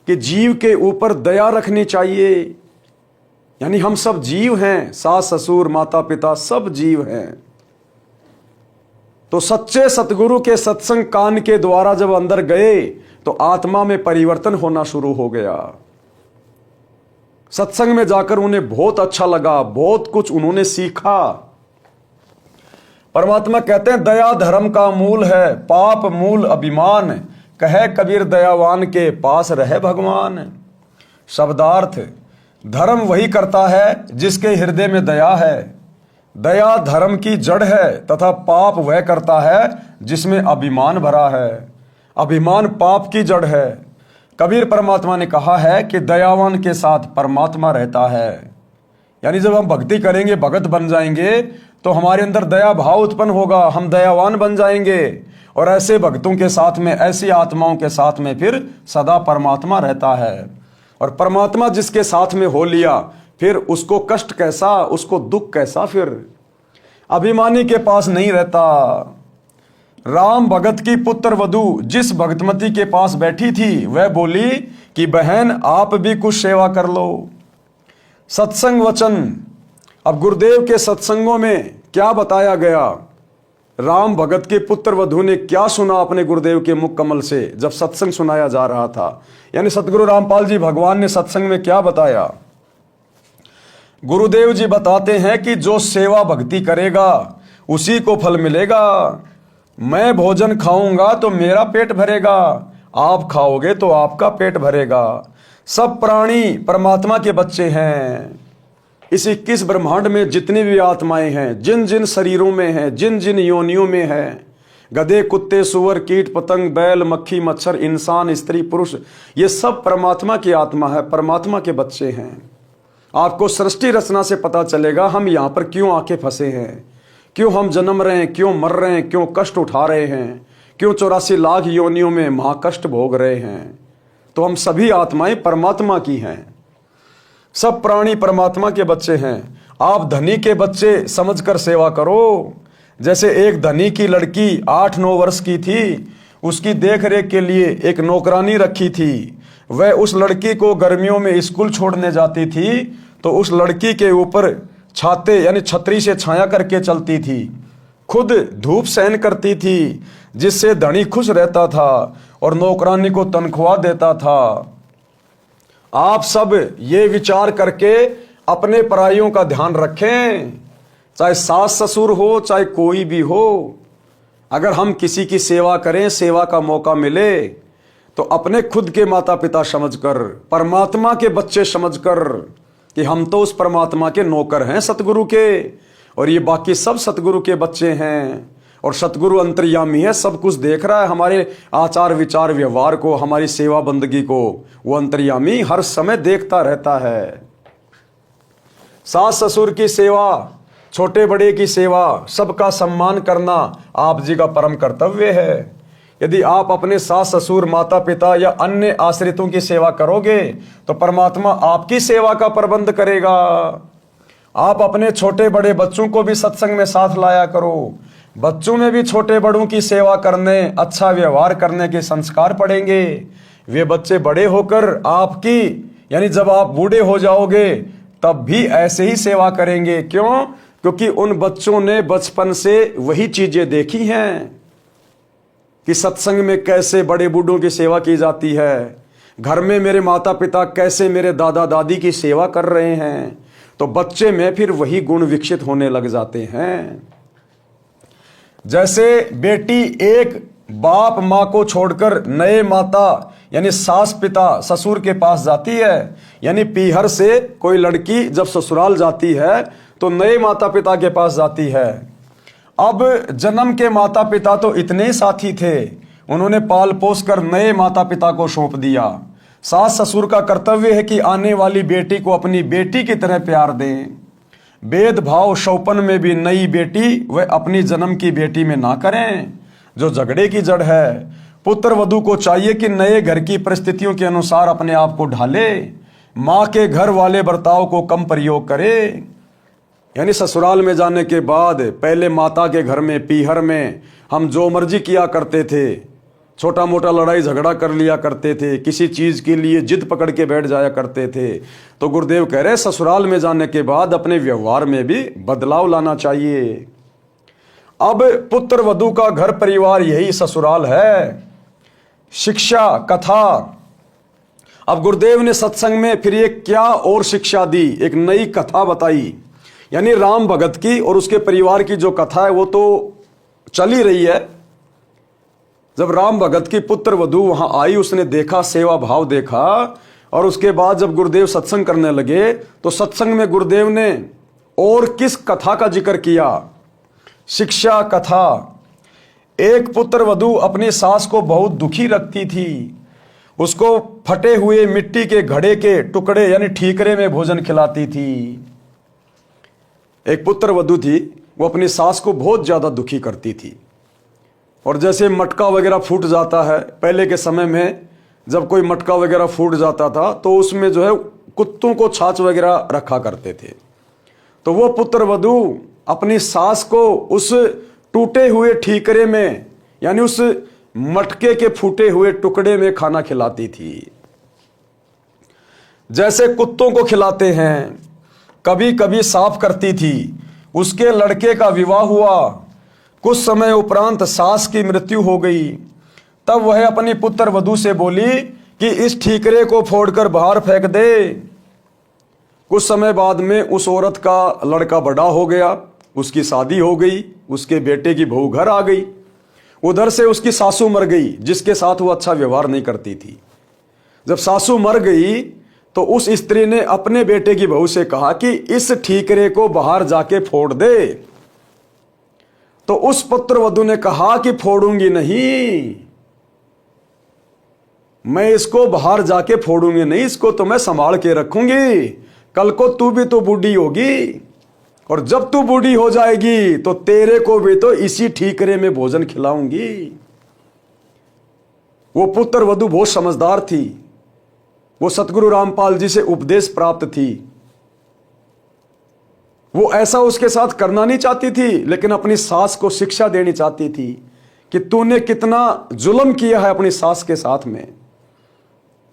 कि जीव के ऊपर दया रखनी चाहिए। यानी हम सब जीव हैं, सास ससुर माता पिता सब जीव हैं। तो सच्चे सतगुरु के सत्संग कान के द्वारा जब अंदर गए तो आत्मा में परिवर्तन होना शुरू हो गया। सत्संग में जाकर उन्हें बहुत अच्छा लगा, बहुत कुछ उन्होंने सीखा। परमात्मा कहते हैं दया धर्म का मूल है, पाप मूल अभिमान, कहे कबीर दयावान के पास रहे भगवान। शब्दार्थ, धर्म वही करता है जिसके हृदय में दया है, दया धर्म की जड़ है, तथा पाप वह करता है जिसमें अभिमान भरा है, अभिमान पाप की जड़ है। कबीर परमात्मा ने कहा है कि दयावान के साथ परमात्मा रहता है। यानी जब हम भक्ति करेंगे, भगत बन जाएंगे, तो हमारे अंदर दया भाव उत्पन्न होगा, हम दयावान बन जाएंगे, और ऐसे भक्तों के साथ में, ऐसी आत्माओं के साथ में फिर सदा परमात्मा रहता है। और परमात्मा जिसके साथ में हो लिया, फिर उसको कष्ट कैसा, उसको दुख कैसा, फिर अभिमानी के पास नहीं रहता। राम भगत की पुत्र वधू जिस भगतमती के पास बैठी थी, वह बोली कि बहन आप भी कुछ सेवा कर लो। सत्संग वचन, अब गुरुदेव के सत्संगों में क्या बताया गया, राम भगत के पुत्र वधू ने क्या सुना अपने गुरुदेव के मुख कमल से जब सत्संग सुनाया जा रहा था। यानी सतगुरु रामपाल जी भगवान ने सत्संग में क्या बताया। गुरुदेव जी बताते हैं कि जो सेवा भक्ति करेगा उसी को फल मिलेगा। मैं भोजन खाऊंगा तो मेरा पेट भरेगा, आप खाओगे तो आपका पेट भरेगा। सब प्राणी परमात्मा के बच्चे हैं। इस 21 ब्रह्मांड में जितनी भी आत्माएं हैं, जिन जिन शरीरों में हैं, जिन जिन योनियों में हैं, गधे कुत्ते सुअर कीट पतंग बैल मक्खी मच्छर इंसान स्त्री पुरुष, ये सब परमात्मा की आत्मा है, परमात्मा के बच्चे हैं। आपको सृष्टि रचना से पता चलेगा हम यहाँ पर क्यों आके फंसे हैं, क्यों हम जन्म रहे हैं, क्यों मर रहे हैं, क्यों कष्ट उठा रहे हैं, क्यों 84 लाख योनियों में महाकष्ट भोग रहे हैं। तो हम सभी आत्माएं परमात्मा की हैं, सब प्राणी परमात्मा के बच्चे हैं। आप धनी के बच्चे समझकर सेवा करो। जैसे एक धनी की लड़की 8-9 वर्ष की थी, उसकी देखरेख के लिए एक नौकरानी रखी थी। वह उस लड़की को गर्मियों में स्कूल छोड़ने जाती थी, तो उस लड़की के ऊपर छाते यानी छतरी से छाया करके चलती थी, खुद धूप सहन करती थी, जिससे धनी खुश रहता था और नौकरानी को तनख्वाह देता था। आप सब ये विचार करके अपने पराइयों का ध्यान रखें, चाहे सास ससुर हो, चाहे कोई भी हो। अगर हम किसी की सेवा करें, सेवा का मौका मिले, तो अपने खुद के माता पिता समझकर, परमात्मा के बच्चे समझकर कि हम तो उस परमात्मा के नौकर हैं सतगुरु के, और ये बाकी सब सतगुरु के बच्चे हैं। और सतगुरु अंतर्यामी है, सब कुछ देख रहा है, हमारे आचार विचार व्यवहार को, हमारी सेवा बंदगी को वो अंतर्यामी हर समय देखता रहता है। सास ससुर की सेवा, छोटे बड़े की सेवा, सबका सम्मान करना आप जी का परम कर्तव्य है। यदि आप अपने सास ससुर माता पिता या अन्य आश्रितों की सेवा करोगे, तो परमात्मा आपकी सेवा का प्रबंध करेगा। आप अपने छोटे बड़े बच्चों को भी सत्संग में साथ लाया करो। बच्चों में भी छोटे बड़ों की सेवा करने, अच्छा व्यवहार करने के संस्कार पड़ेंगे। वे बच्चे बड़े होकर आपकी, यानी जब आप बूढ़े हो जाओगे तब भी ऐसे ही सेवा करेंगे। क्यों? क्योंकि उन बच्चों ने बचपन से वही चीजें देखी हैं कि सत्संग में कैसे बड़े बूढ़ों की सेवा की जाती है, घर में मेरे माता पिता कैसे मेरे दादा दादी की सेवा कर रहे हैं, तो बच्चे में फिर वही गुण विकसित होने लग जाते हैं। जैसे बेटी एक बाप माँ को छोड़कर नए माता यानी सास पिता ससुर के पास जाती है, यानी पीहर से कोई लड़की जब ससुराल जाती है तो नए माता पिता के पास जाती है। अब जन्म के माता पिता तो इतने साथी थे, उन्होंने पाल पोस कर नए माता पिता को सौंप दिया। सास ससुर का कर्तव्य है कि आने वाली बेटी को अपनी बेटी की तरह प्यार दें। भेदभाव शौपन में भी नई बेटी वह अपनी जन्म की बेटी में ना करें, जो झगड़े की जड़ है। पुत्र वधू को चाहिए कि नए घर की परिस्थितियों के अनुसार अपने आप को ढाले, माँ के घर वाले बर्ताव को कम प्रयोग करे। यानी ससुराल में जाने के बाद पहले माता के घर में पीहर में हम जो मर्जी किया करते थे, छोटा मोटा लड़ाई झगड़ा कर लिया करते थे, किसी चीज के लिए जिद पकड़ के बैठ जाया करते थे। तो गुरुदेव कह रहे ससुराल में जाने के बाद अपने व्यवहार में भी बदलाव लाना चाहिए। अब पुत्र वधू का घर परिवार यही ससुराल है। शिक्षा कथा, अब गुरुदेव ने सत्संग में फिर ये क्या और शिक्षा दी, एक नई कथा बताई यानी राम भगत की और उसके परिवार की जो कथा है वो तो चल ही रही है। जब राम भगत की पुत्र वधू वहां आई, उसने देखा, सेवा भाव देखा, और उसके बाद जब गुरुदेव सत्संग करने लगे तो सत्संग में गुरुदेव ने और किस कथा का जिक्र किया? शिक्षा कथा। एक पुत्र वधू अपनी सास को बहुत दुखी रखती थी, उसको फटे हुए मिट्टी के घड़े के टुकड़े यानी ठीकरे में भोजन खिलाती थी। एक पुत्र वधू थी, वो अपनी सास को बहुत ज्यादा दुखी करती थी। और जैसे मटका वगैरह फूट जाता है, पहले के समय में जब कोई मटका वगैरह फूट जाता था तो उसमें जो है कुत्तों को छाछ वगैरह रखा करते थे। तो वो पुत्र वधू अपनी सास को उस टूटे हुए ठीकरे में यानी उस मटके के फूटे हुए टुकड़े में खाना खिलाती थी, जैसे कुत्तों को खिलाते हैं। कभी कभी साफ करती थी। उसके लड़के का विवाह हुआ, कुछ समय उपरांत सास की मृत्यु हो गई। तब वह अपनी पुत्र वधू से बोली कि इस ठीकरे को फोड़कर बाहर फेंक दे। कुछ समय बाद में उस औरत का लड़का बड़ा हो गया, उसकी शादी हो गई, उसके बेटे की बहू घर आ गई। उधर से उसकी सासू मर गई, जिसके साथ वो अच्छा व्यवहार नहीं करती थी। जब सासू मर गई तो उस स्त्री ने अपने बेटे की बहू से कहा कि इस ठीकरे को बाहर जाके फोड़ दे। तो उस पुत्र वधू ने कहा कि फोड़ूंगी नहीं, मैं इसको बाहर जाके फोड़ूंगी नहीं, इसको तो मैं संभाल के रखूंगी। कल को तू भी तो बूढ़ी होगी, और जब तू बूढ़ी हो जाएगी तो तेरे को भी तो इसी ठीकरे में भोजन खिलाऊंगी। वो पुत्र वधू बहुत समझदार थी, वो सतगुरु रामपाल जी से उपदेश प्राप्त थी। वो ऐसा उसके साथ करना नहीं चाहती थी, लेकिन अपनी सास को शिक्षा देनी चाहती थी कि तूने कितना जुल्म किया है अपनी सास के साथ में।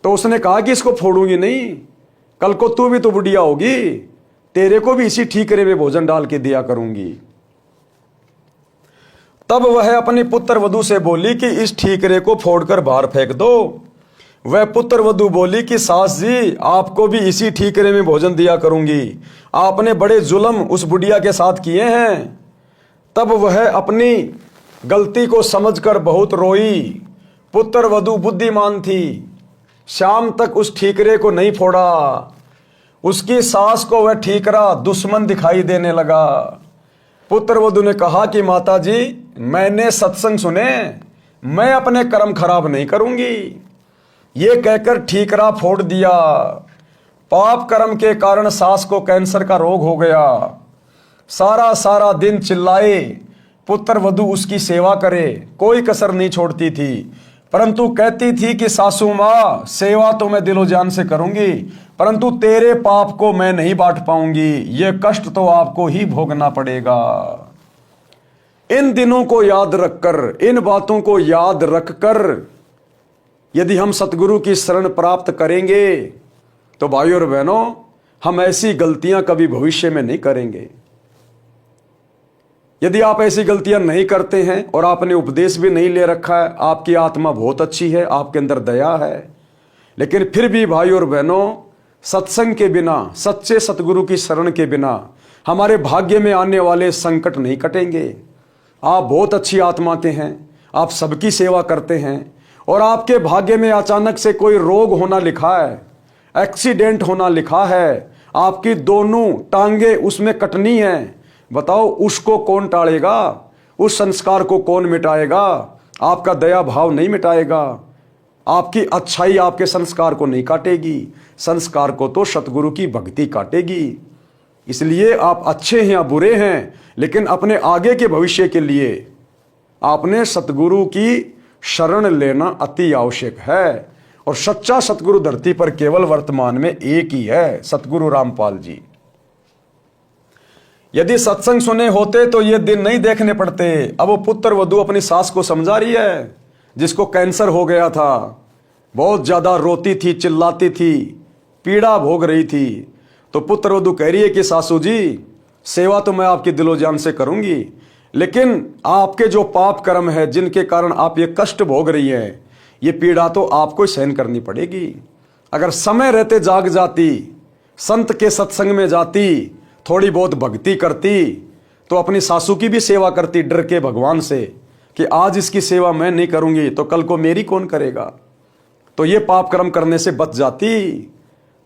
तो उसने कहा कि इसको फोड़ूंगी नहीं, कल को तू भी तो बुढ़िया होगी, तेरे को भी इसी ठीकरे में भोजन डाल के दिया करूंगी। तब वह अपनी पुत्र वधू से बोली कि इस ठीकरे को फोड़कर बाहर फेंक दो। वह पुत्र वधू बोली कि सास जी, आपको भी इसी ठीकरे में भोजन दिया करूंगी, आपने बड़े जुल्म उस बुढ़िया के साथ किए हैं। तब वह अपनी गलती को समझकर बहुत रोई। पुत्र वधू बुद्धिमान थी, शाम तक उस ठीकरे को नहीं फोड़ा। उसकी सास को वह ठीकरा दुश्मन दिखाई देने लगा। पुत्र वधू ने कहा कि माता जी, मैंने सत्संग सुने, मैं अपने कर्म खराब नहीं करूंगी। ये कहकर ठीकरा फोड़ दिया। पाप कर्म के कारण सास को कैंसर का रोग हो गया। सारा सारा दिन चिल्लाए, पुत्र वधू उसकी सेवा करे, कोई कसर नहीं छोड़ती थी, परंतु कहती थी कि सासू माँ, सेवा तो मैं दिलो जान से करूंगी, परंतु तेरे पाप को मैं नहीं बांट पाऊंगी, ये कष्ट तो आपको ही भोगना पड़ेगा। इन दिनों को याद रखकर, इन बातों को याद रखकर यदि हम सतगुरु की शरण प्राप्त करेंगे तो भाइयों और बहनों, हम ऐसी गलतियां कभी भविष्य में नहीं करेंगे। यदि आप ऐसी गलतियां नहीं करते हैं और आपने उपदेश भी नहीं ले रखा है, आपकी आत्मा बहुत अच्छी है, आपके अंदर दया है, लेकिन फिर भी भाइयों और बहनों, सत्संग के बिना, सच्चे सतगुरु की शरण के बिना हमारे भाग्य में आने वाले संकट नहीं कटेंगे। आप बहुत अच्छी आत्मा के हैं, आप सबकी सेवा करते हैं, और आपके भाग्य में अचानक से कोई रोग होना लिखा है, एक्सीडेंट होना लिखा है, आपकी दोनों टांगे उसमें कटनी है। बताओ, उसको कौन टालेगा? उस संस्कार को कौन मिटाएगा? आपका दया भाव नहीं मिटाएगा, आपकी अच्छाई आपके संस्कार को नहीं काटेगी, संस्कार को तो सतगुरु की भक्ति काटेगी। इसलिए आप अच्छे हैं या बुरे हैं, लेकिन अपने आगे के भविष्य के लिए आपने सतगुरु की शरण लेना अति आवश्यक है। और सच्चा सतगुरु धरती पर केवल वर्तमान में एक ही है, सतगुरु रामपाल जी। यदि सत्संग सुने होते तो ये दिन नहीं देखने पड़ते। अब वो पुत्र वधू अपनी सास को समझा रही है, जिसको कैंसर हो गया था, बहुत ज्यादा रोती थी, चिल्लाती थी, पीड़ा भोग रही थी। तो पुत्र वधू कह रही है कि सासू जी, सेवा तो मैं आपकी दिलो जान से करूंगी, लेकिन आपके जो पाप कर्म है, जिनके कारण आप ये कष्ट भोग रही हैं, ये पीड़ा तो आपको ही सहन करनी पड़ेगी। अगर समय रहते जाग जाती, संत के सत्संग में जाती, थोड़ी बहुत भक्ति करती तो अपनी सासू की भी सेवा करती डर के भगवान से कि आज इसकी सेवा मैं नहीं करूंगी तो कल को मेरी कौन करेगा, तो ये पाप कर्म करने से बच जाती।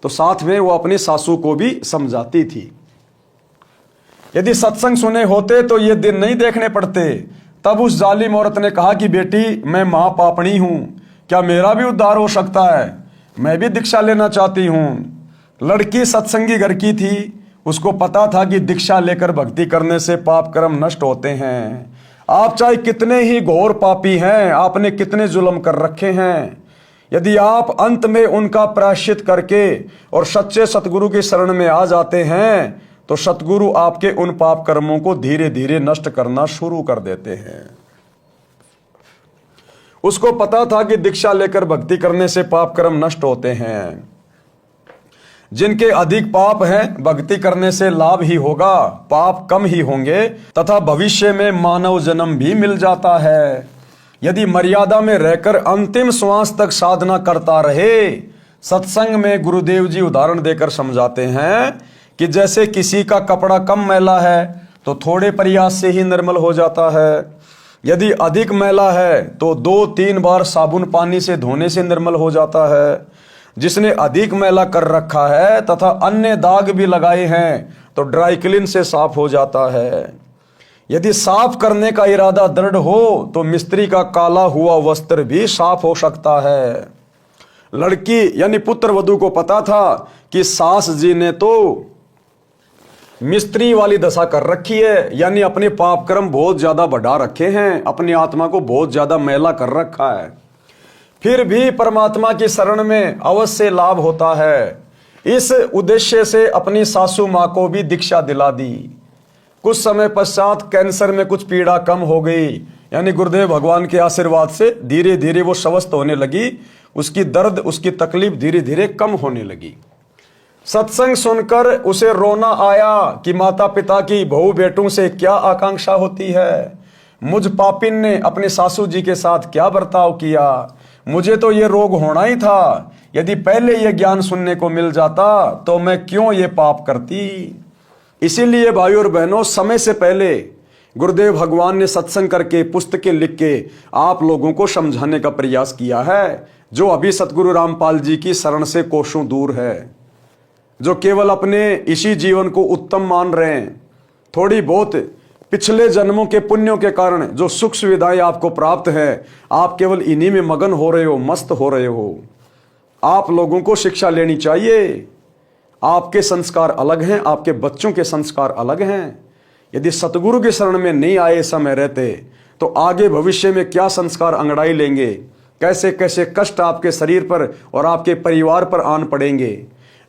तो साथ में वो अपनी सासू को भी समझाती थी। यदि सत्संग सुने होते तो ये दिन नहीं देखने पड़ते। तब उस जालिम औरत ने कहा कि बेटी, मैं महापापणी हूं, क्या मेरा भी उद्धार हो सकता है? मैं भी दीक्षा लेना चाहती हूं। लड़की सत्संगी घर की थी, उसको पता था कि दीक्षा लेकर भक्ति करने से पाप कर्म नष्ट होते हैं। आप चाहे कितने ही घोर पापी हैं, आपने कितने जुल्म कर रखे हैं, यदि आप अंत में उनका प्रायश्चित करके और सच्चे सतगुरु की शरण में आ जाते हैं तो सतगुरु आपके उन पाप कर्मों को धीरे धीरे नष्ट करना शुरू कर देते हैं। उसको पता था कि दीक्षा लेकर भक्ति करने से पाप कर्म नष्ट होते हैं। जिनके अधिक पाप हैं, भक्ति करने से लाभ ही होगा, पाप कम ही होंगे तथा भविष्य में मानव जन्म भी मिल जाता है। यदि मर्यादा में रहकर अंतिम श्वास तक साधना करता रहे। सत्संग में गुरुदेव जी उदाहरण देकर समझाते हैं कि जैसे किसी का कपड़ा कम मैला है तो थोड़े प्रयास से ही निर्मल हो जाता है, यदि अधिक मैला है तो 2-3 बार साबुन पानी से धोने से निर्मल हो जाता है। जिसने अधिक मैला कर रखा है तथा अन्य दाग भी लगाए हैं तो ड्राई क्लीन से साफ हो जाता है। यदि साफ करने का इरादा दृढ़ हो तो मिस्त्री का काला हुआ वस्त्र भी साफ हो सकता है। लड़की यानी पुत्र वधू को पता था कि सास जी ने तो मिस्त्री वाली दशा कर रखी है, यानी अपने पाप कर्म बहुत ज्यादा बढ़ा रखे हैं, अपनी आत्मा को बहुत ज्यादा मैला कर रखा है। फिर भी परमात्मा की शरण में अवश्य लाभ होता है। इस उद्देश्य से अपनी सासू माँ को भी दीक्षा दिला दी। कुछ समय पश्चात कैंसर में कुछ पीड़ा कम हो गई, यानी गुरुदेव भगवान के आशीर्वाद से धीरे धीरे वो स्वस्थ होने लगी। उसकी दर्द, उसकी तकलीफ धीरे धीरे कम होने लगी। सत्संग सुनकर उसे रोना आया कि माता पिता की बहू बेटों से क्या आकांक्षा होती है। मुझ पापिन ने अपने सासू जी के साथ क्या बर्ताव किया, मुझे तो ये रोग होना ही था। यदि पहले ये ज्ञान सुनने को मिल जाता तो मैं क्यों ये पाप करती। इसीलिए भाइयों और बहनों, समय से पहले गुरुदेव भगवान ने सत्संग करके, पुस्तकें लिख के आप लोगों को समझाने का प्रयास किया है, जो अभी सतगुरु रामपाल जी की शरण से कोसों दूर है, जो केवल अपने इसी जीवन को उत्तम मान रहे हैं। थोड़ी बहुत पिछले जन्मों के पुण्यों के कारण जो सुख सुविधाएं आपको प्राप्त है, आप केवल इन्हीं में मगन हो रहे हो, मस्त हो रहे हो। आप लोगों को शिक्षा लेनी चाहिए। आपके संस्कार अलग हैं, आपके बच्चों के संस्कार अलग हैं। यदि सतगुरु की शरण में नहीं आए समय रहते तो आगे भविष्य में क्या संस्कार अंगड़ाई लेंगे, कैसे कैसे कष्ट आपके शरीर पर और आपके परिवार पर आन पड़ेंगे।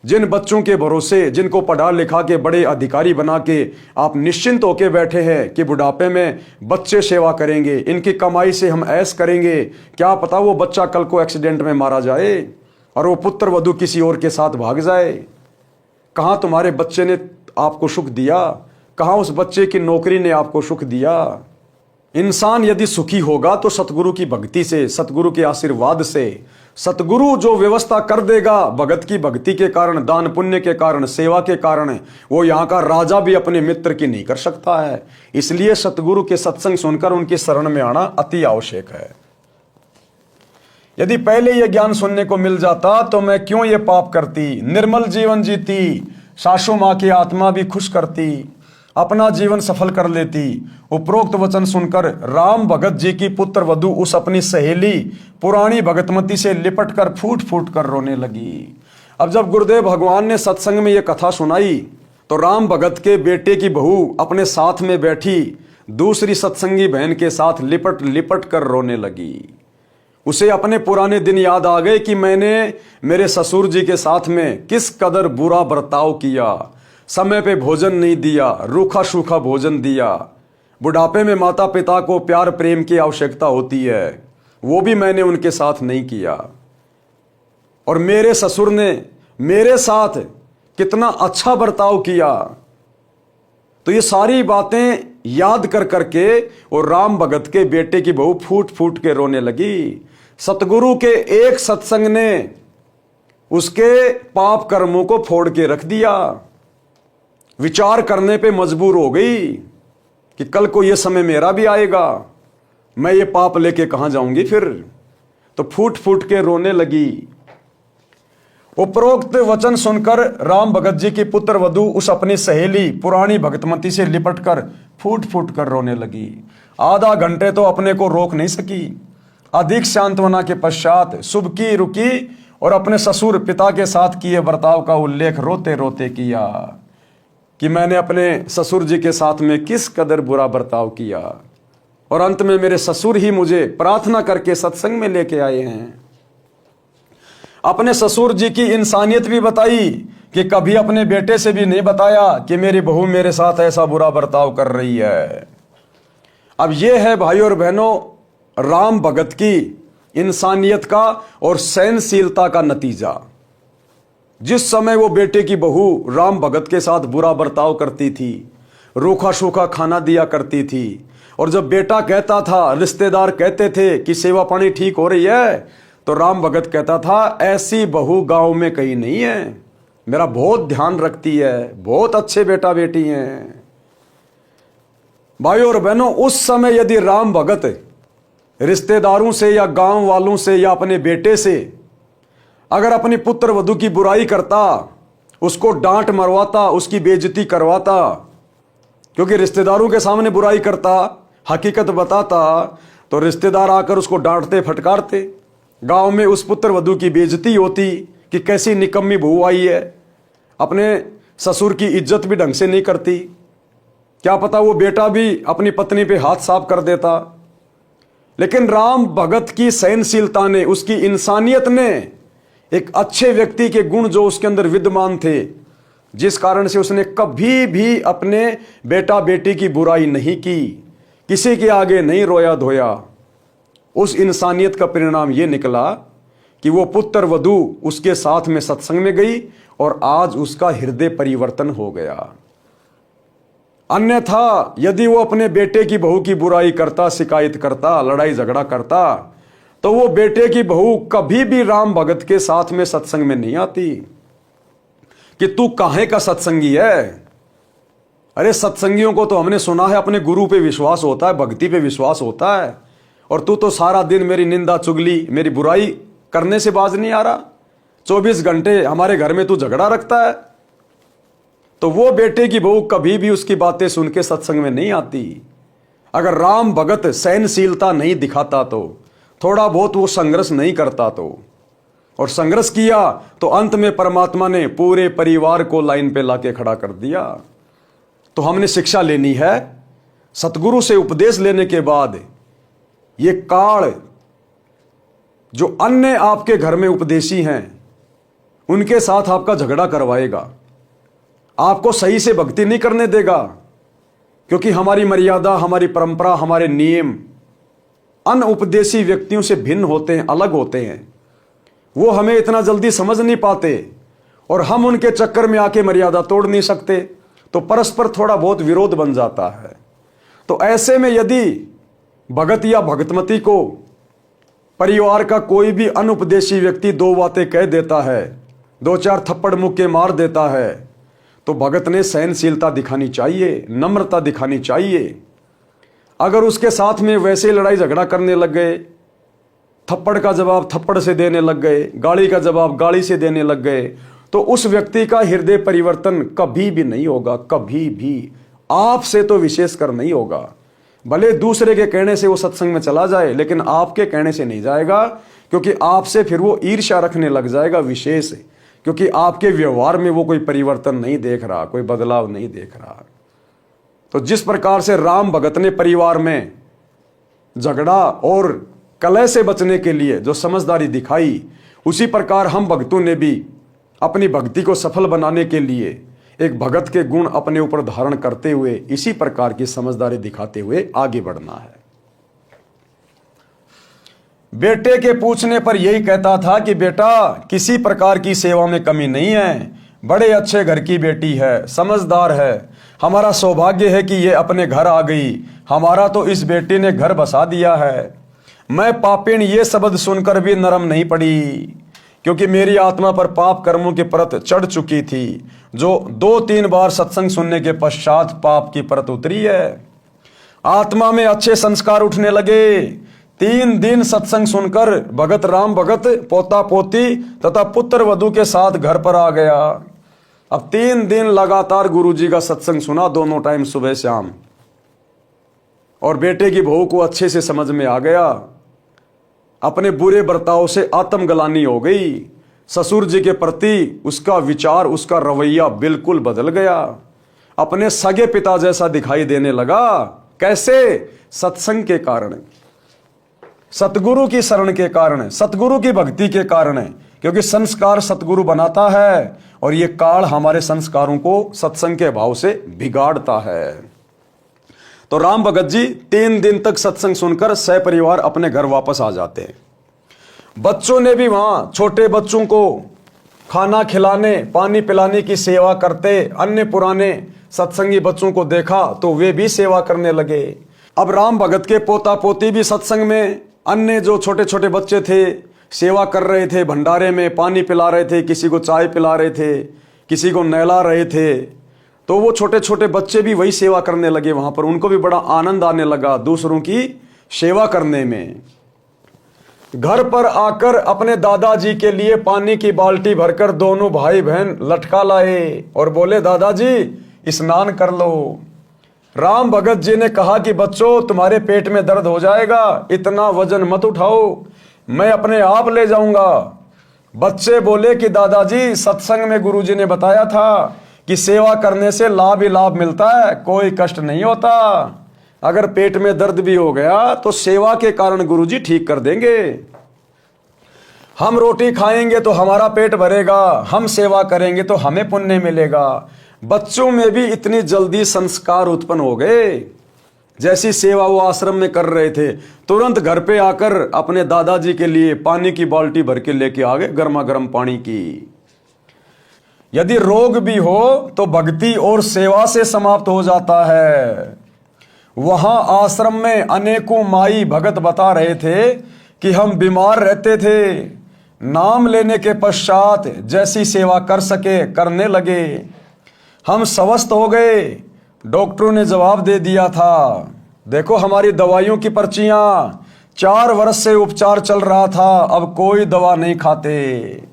जिन बच्चों के भरोसे, जिनको पढ़ा लिखा के बड़े अधिकारी बना के आप निश्चिंत होके बैठे हैं कि बुढ़ापे में बच्चे सेवा करेंगे, इनकी कमाई से हम ऐश करेंगे, क्या पता वो बच्चा कल को एक्सीडेंट में मारा जाए और वो पुत्र वधू किसी और के साथ भाग जाए। कहाँ तुम्हारे बच्चे ने आपको सुख दिया, कहाँ उस बच्चे की नौकरी ने आपको सुख दिया। इंसान यदि सुखी होगा तो सतगुरु की भक्ति से, सतगुरु के आशीर्वाद से। सतगुरु जो व्यवस्था कर देगा भगत की भक्ति के कारण, दान पुण्य के कारण, सेवा के कारण, वो यहाँ का राजा भी अपने मित्र की नहीं कर सकता है। इसलिए सतगुरु के सत्संग सुनकर उनकी शरण में आना अति आवश्यक है। यदि पहले यह ज्ञान सुनने को मिल जाता तो मैं क्यों ये पाप करती, निर्मल जीवन जीती, सासू माँ की आत्मा भी खुश करती, अपना जीवन सफल कर लेती। उपरोक्त वचन सुनकर राम भगत जी की पुत्र वधू उस अपनी सहेली पुरानी भगतमती से लिपट कर फूट फूट कर रोने लगी। अब जब गुरुदेव भगवान ने सत्संग में यह कथा सुनाई तो राम भगत के बेटे की बहू अपने साथ में बैठी दूसरी सत्संगी बहन के साथ लिपट लिपट कर रोने लगी। उसे अपने पुराने दिन याद आ गए कि मैंने मेरे ससुर जी के साथ में किस कदर बुरा बर्ताव किया, समय पे भोजन नहीं दिया, रूखा सूखा भोजन दिया। बुढ़ापे में माता पिता को प्यार प्रेम की आवश्यकता होती है, वो भी मैंने उनके साथ नहीं किया। और मेरे ससुर ने मेरे साथ कितना अच्छा बर्ताव किया। तो ये सारी बातें याद कर करके और राम भगत के बेटे की बहू फूट फूट के रोने लगी। सतगुरु के एक सत्संग ने उसके पाप कर्मों को फोड़ के रख दिया। विचार करने पे मजबूर हो गई कि कल को यह समय मेरा भी आएगा, मैं ये पाप लेके कहां जाऊंगी फिर। तो फूट फूट के रोने लगी। उपरोक्त वचन सुनकर राम भगत जी की पुत्र वधू उस अपनी सहेली पुरानी भगतमती से लिपटकर फूट फूट कर रोने लगी। आधा घंटे तो अपने को रोक नहीं सकी। अधिक सांत्वना के पश्चात सुबकी रुकी और अपने ससुर पिता के साथ किए बर्ताव का उल्लेख रोते रोते किया कि मैंने अपने ससुर जी के साथ में किस कदर बुरा बर्ताव किया, और अंत में मेरे ससुर ही मुझे प्रार्थना करके सत्संग में लेके आए हैं। अपने ससुर जी की इंसानियत भी बताई कि कभी अपने बेटे से भी नहीं बताया कि मेरी बहू मेरे साथ ऐसा बुरा बर्ताव कर रही है। अब यह है भाइयों और बहनों राम भगत की इंसानियत का और सहनशीलता का नतीजा। जिस समय वो बेटे की बहू राम भगत के साथ बुरा बर्ताव करती थी, रूखा सूखा खाना दिया करती थी, और जब बेटा कहता था, रिश्तेदार कहते थे कि सेवा पानी ठीक हो रही है, तो राम भगत कहता था ऐसी बहू गांव में कहीं नहीं है, मेरा बहुत ध्यान रखती है, बहुत अच्छे बेटा बेटी हैं। भाइयों और बहनों, उस समय यदि राम भगत रिश्तेदारों से या गांव वालों से या अपने बेटे से अगर अपनी पुत्र वधू की बुराई करता, उसको डांट मरवाता, उसकी बेइज्जती करवाता, क्योंकि रिश्तेदारों के सामने बुराई करता, हकीकत बताता, तो रिश्तेदार आकर उसको डांटते फटकारते। गांव में उस पुत्र वधू की बेइज्जती होती कि कैसी निकम्मी बहू आई है, अपने ससुर की इज्जत भी ढंग से नहीं करती। क्या पता वो बेटा भी अपनी पत्नी पे हाथ साफ कर देता। लेकिन राम भगत की सहनशीलता ने, उसकी इंसानियत ने, एक अच्छे व्यक्ति के गुण जो उसके अंदर विद्यमान थे, जिस कारण से उसने कभी भी अपने बेटा बेटी की बुराई नहीं की, किसी के आगे नहीं रोया धोया। उस इंसानियत का परिणाम यह निकला कि वो पुत्र वधू उसके साथ में सत्संग में गई और आज उसका हृदय परिवर्तन हो गया। अन्यथा यदि वो अपने बेटे की बहू की बुराई करता, शिकायत करता, लड़ाई झगड़ा करता, तो वो बेटे की बहू कभी भी राम भगत के साथ में सत्संग में नहीं आती कि तू काहे का सत्संगी है। अरे सत्संगियों को तो हमने सुना है अपने गुरु पे विश्वास होता है, भक्ति पे विश्वास होता है, और तू तो सारा दिन मेरी निंदा चुगली, मेरी बुराई करने से बाज नहीं आ रहा। 24 घंटे हमारे घर में तू झगड़ा रखता है। तो वो बेटे की बहू कभी भी उसकी बातें सुन के सत्संग में नहीं आती। अगर राम भगत सहनशीलता नहीं दिखाता, तो थोड़ा बहुत वो संघर्ष नहीं करता, तो और संघर्ष किया तो अंत में परमात्मा ने पूरे परिवार को लाइन पे लाके खड़ा कर दिया। तो हमने शिक्षा लेनी है सतगुरु से, उपदेश लेने के बाद ये काल जो अन्य आपके घर में उपदेशी हैं उनके साथ आपका झगड़ा करवाएगा, आपको सही से भक्ति नहीं करने देगा, क्योंकि हमारी मर्यादा, हमारी परंपरा, हमारे नियम अन्य उपदेशी व्यक्तियों से भिन्न होते हैं, अलग होते हैं। वो हमें इतना जल्दी समझ नहीं पाते और हम उनके चक्कर में आके मर्यादा तोड़ नहीं सकते, तो परस्पर थोड़ा बहुत विरोध बन जाता है। तो ऐसे में यदि भगत या भगतमती को परिवार का कोई भी अनुपदेशी व्यक्ति दो बातें कह देता है, दो चार थप्पड़ मुक्के मार देता है, तो भगत ने सहनशीलता दिखानी चाहिए, नम्रता दिखानी चाहिए। अगर उसके साथ में वैसे लड़ाई झगड़ा करने लग गए, थप्पड़ का जवाब थप्पड़ से देने लग गए, गाली का जवाब गाली से देने लग गए, तो उस व्यक्ति का हृदय परिवर्तन कभी भी नहीं होगा, कभी भी, आपसे तो विशेषकर नहीं होगा। भले दूसरे के कहने से वो सत्संग में चला जाए, लेकिन आपके कहने से नहीं जाएगा, क्योंकि आपसे फिर वो ईर्ष्या रखने लग जाएगा विशेष, क्योंकि आपके व्यवहार में वो कोई परिवर्तन नहीं देख रहा, कोई बदलाव नहीं देख रहा। तो जिस प्रकार से राम भगत ने परिवार में झगड़ा और कलह से बचने के लिए जो समझदारी दिखाई, उसी प्रकार हम भक्तों ने भी अपनी भक्ति को सफल बनाने के लिए एक भगत के गुण अपने ऊपर धारण करते हुए इसी प्रकार की समझदारी दिखाते हुए आगे बढ़ना है। बेटे के पूछने पर यही कहता था कि बेटा किसी प्रकार की सेवा में कमी नहीं है, बड़े अच्छे घर की बेटी है, समझदार है, हमारा सौभाग्य है कि ये अपने घर आ गई, हमारा तो इस बेटी ने घर बसा दिया है। मैं पापिन ये शब्द सुनकर भी नरम नहीं पड़ी क्योंकि मेरी आत्मा पर पाप कर्मों की परत चढ़ चुकी थी, जो 2-3 बार सत्संग सुनने के पश्चात पाप की परत उतरी है। आत्मा में अच्छे संस्कार उठने लगे। 3 दिन सत्संग सुनकर भगत राम भगत पोता पोती तथा पुत्र वधू के साथ घर पर आ गया। अब 3 दिन लगातार गुरुजी का सत्संग सुना, दोनों टाइम सुबह शाम, और बेटे की बहू को अच्छे से समझ में आ गया। अपने बुरे बर्ताव से आत्मग्लानि हो गई। ससुर जी के प्रति उसका विचार, उसका रवैया बिल्कुल बदल गया। अपने सगे पिता जैसा दिखाई देने लगा। कैसे? सत्संग के कारण, सतगुरु की शरण के कारण, सतगुरु की भक्ति के कारण। क्योंकि संस्कार सतगुरु बनाता है और ये काल हमारे संस्कारों को सत्संग के भाव से बिगाड़ता है। तो राम भगत जी 3 दिन तक सत्संग सुनकर सपरिवार अपने घर वापस आ जाते हैं। बच्चों ने भी वहां छोटे बच्चों को खाना खिलाने, पानी पिलाने की सेवा करते अन्य पुराने सत्संगी बच्चों को देखा तो वे भी सेवा करने लगे। अब राम भगत के पोता पोती भी सत्संग में अन्य जो छोटे छोटे बच्चे थे सेवा कर रहे थे, भंडारे में पानी पिला रहे थे, किसी को चाय पिला रहे थे, किसी को नहला रहे थे। तो वो छोटे छोटे बच्चे भी वही सेवा करने लगे वहां पर। उनको भी बड़ा आनंद आने लगा दूसरों की सेवा करने में। घर पर आकर अपने दादाजी के लिए पानी की बाल्टी भरकर दोनों भाई बहन लटका लाए और बोले, दादाजी स्नान कर लो। राम भगत जी ने कहा कि बच्चों, तुम्हारे पेट में दर्द हो जाएगा, इतना वजन मत उठाओ, मैं अपने आप ले जाऊंगा। बच्चे बोले कि दादाजी, सत्संग में गुरुजी ने बताया था कि सेवा करने से लाभ ही लाभ मिलता है, कोई कष्ट नहीं होता। अगर पेट में दर्द भी हो गया तो सेवा के कारण गुरुजी ठीक कर देंगे। हम रोटी खाएंगे तो हमारा पेट भरेगा, हम सेवा करेंगे तो हमें पुण्य मिलेगा। बच्चों में भी इतनी जल्दी संस्कार उत्पन्न हो गए। जैसी सेवा वो आश्रम में कर रहे थे, तुरंत घर पे आकर अपने दादाजी के लिए पानी की बाल्टी भर के लेके आ गए, गर्मा गर्म पानी की। यदि रोग भी हो तो भक्ति और सेवा से समाप्त हो जाता है। वहां आश्रम में अनेकों माई भगत बता रहे थे कि हम बीमार रहते थे, नाम लेने के पश्चात जैसी सेवा कर सके करने लगे, हम स्वस्थ हो गए। डॉक्टरों ने जवाब दे दिया था, देखो हमारी दवाइयों की पर्चियां, 4 वर्ष से उपचार चल रहा था, अब कोई दवा नहीं खाते।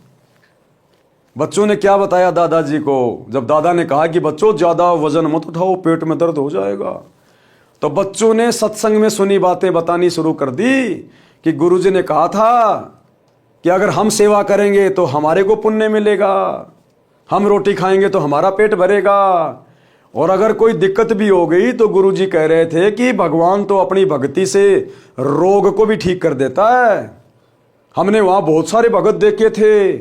बच्चों ने क्या बताया दादाजी को? जब दादा ने कहा कि बच्चों ज्यादा वजन मत उठाओ, पेट में दर्द हो जाएगा, तो बच्चों ने सत्संग में सुनी बातें बतानी शुरू कर दी कि गुरुजी ने कहा था कि अगर हम सेवा करेंगे तो हमारे को पुण्य मिलेगा, हम रोटी खाएंगे तो हमारा पेट भरेगा, और अगर कोई दिक्कत भी हो गई तो गुरुजी कह रहे थे कि भगवान तो अपनी भक्ति से रोग को भी ठीक कर देता है। हमने वहां बहुत सारे भगत देखे थे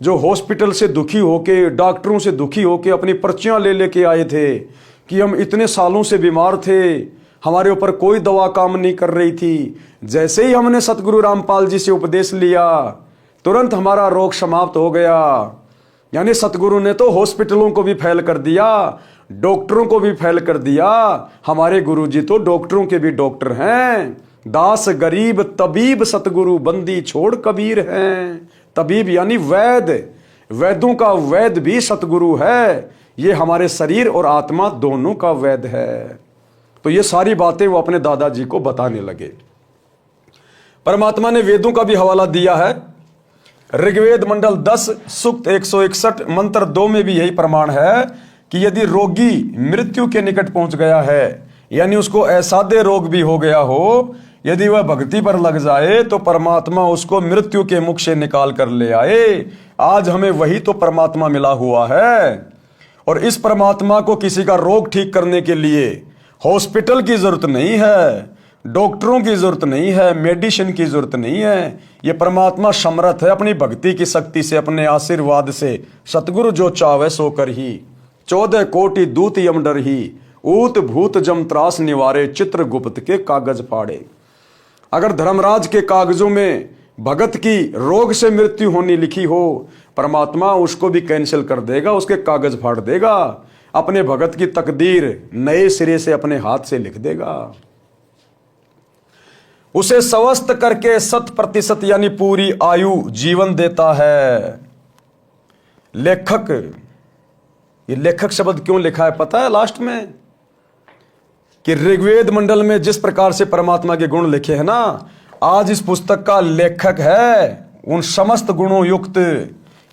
जो हॉस्पिटल से दुखी होके, डॉक्टरों से दुखी होके अपनी पर्चियां ले लेके आए थे कि हम इतने सालों से बीमार थे, हमारे ऊपर कोई दवा काम नहीं कर रही थी। जैसे ही हमने सतगुरु रामपाल जी से उपदेश लिया, तुरंत हमारा रोग समाप्त हो गया। यानी सतगुरु ने तो हॉस्पिटलों को भी फैल कर दिया, डॉक्टरों को भी फैल कर दिया। हमारे गुरुजी तो डॉक्टरों के भी डॉक्टर हैं। दास गरीब तबीब सतगुरु बंदी छोड़ कबीर हैं। तबीब यानी वैद, वैदों का वैद भी सतगुरु है। ये हमारे शरीर और आत्मा दोनों का वैद है। तो ये सारी बातें वो अपने दादाजी को बताने लगे। परमात्मा ने वेदों का भी हवाला दिया है। ऋग्वेद मंडल 10 सूक्त 161 मंत्र 2 में भी यही प्रमाण है कि यदि रोगी मृत्यु के निकट पहुंच गया है, यानी उसको असाध्य रोग भी हो गया हो, यदि वह भक्ति पर लग जाए तो परमात्मा उसको मृत्यु के मुख से निकाल कर ले आए। आज हमें वही तो परमात्मा मिला हुआ है, और इस परमात्मा को किसी का रोग ठीक करने के लिए हॉस्पिटल की जरूरत नहीं है, डॉक्टरों की जरूरत नहीं है, मेडिसिन की जरूरत नहीं है। ये परमात्मा समर्थ है अपनी भक्ति की शक्ति से, अपने आशीर्वाद से। सतगुरु जो चावे सो कर ही, 14 कोटि दूत यम डर ही, ऊत भूत जम त्रास निवारे, चित्रगुप्त के कागज फाड़े। अगर धर्मराज के कागजों में भगत की रोग से मृत्यु होनी लिखी हो, परमात्मा उसको भी कैंसिल कर देगा, उसके कागज फाड़ देगा, अपने भगत की तकदीर नए सिरे से अपने हाथ से लिख देगा। उसे स्वस्थ करके 100% यानी पूरी आयु जीवन देता है। लेखक, ये लेखक शब्द क्यों लिखा है पता है लास्ट में? कि ऋग्वेद मंडल में जिस प्रकार से परमात्मा के गुण लिखे हैं ना, आज इस पुस्तक का लेखक है उन समस्त गुणों युक्त।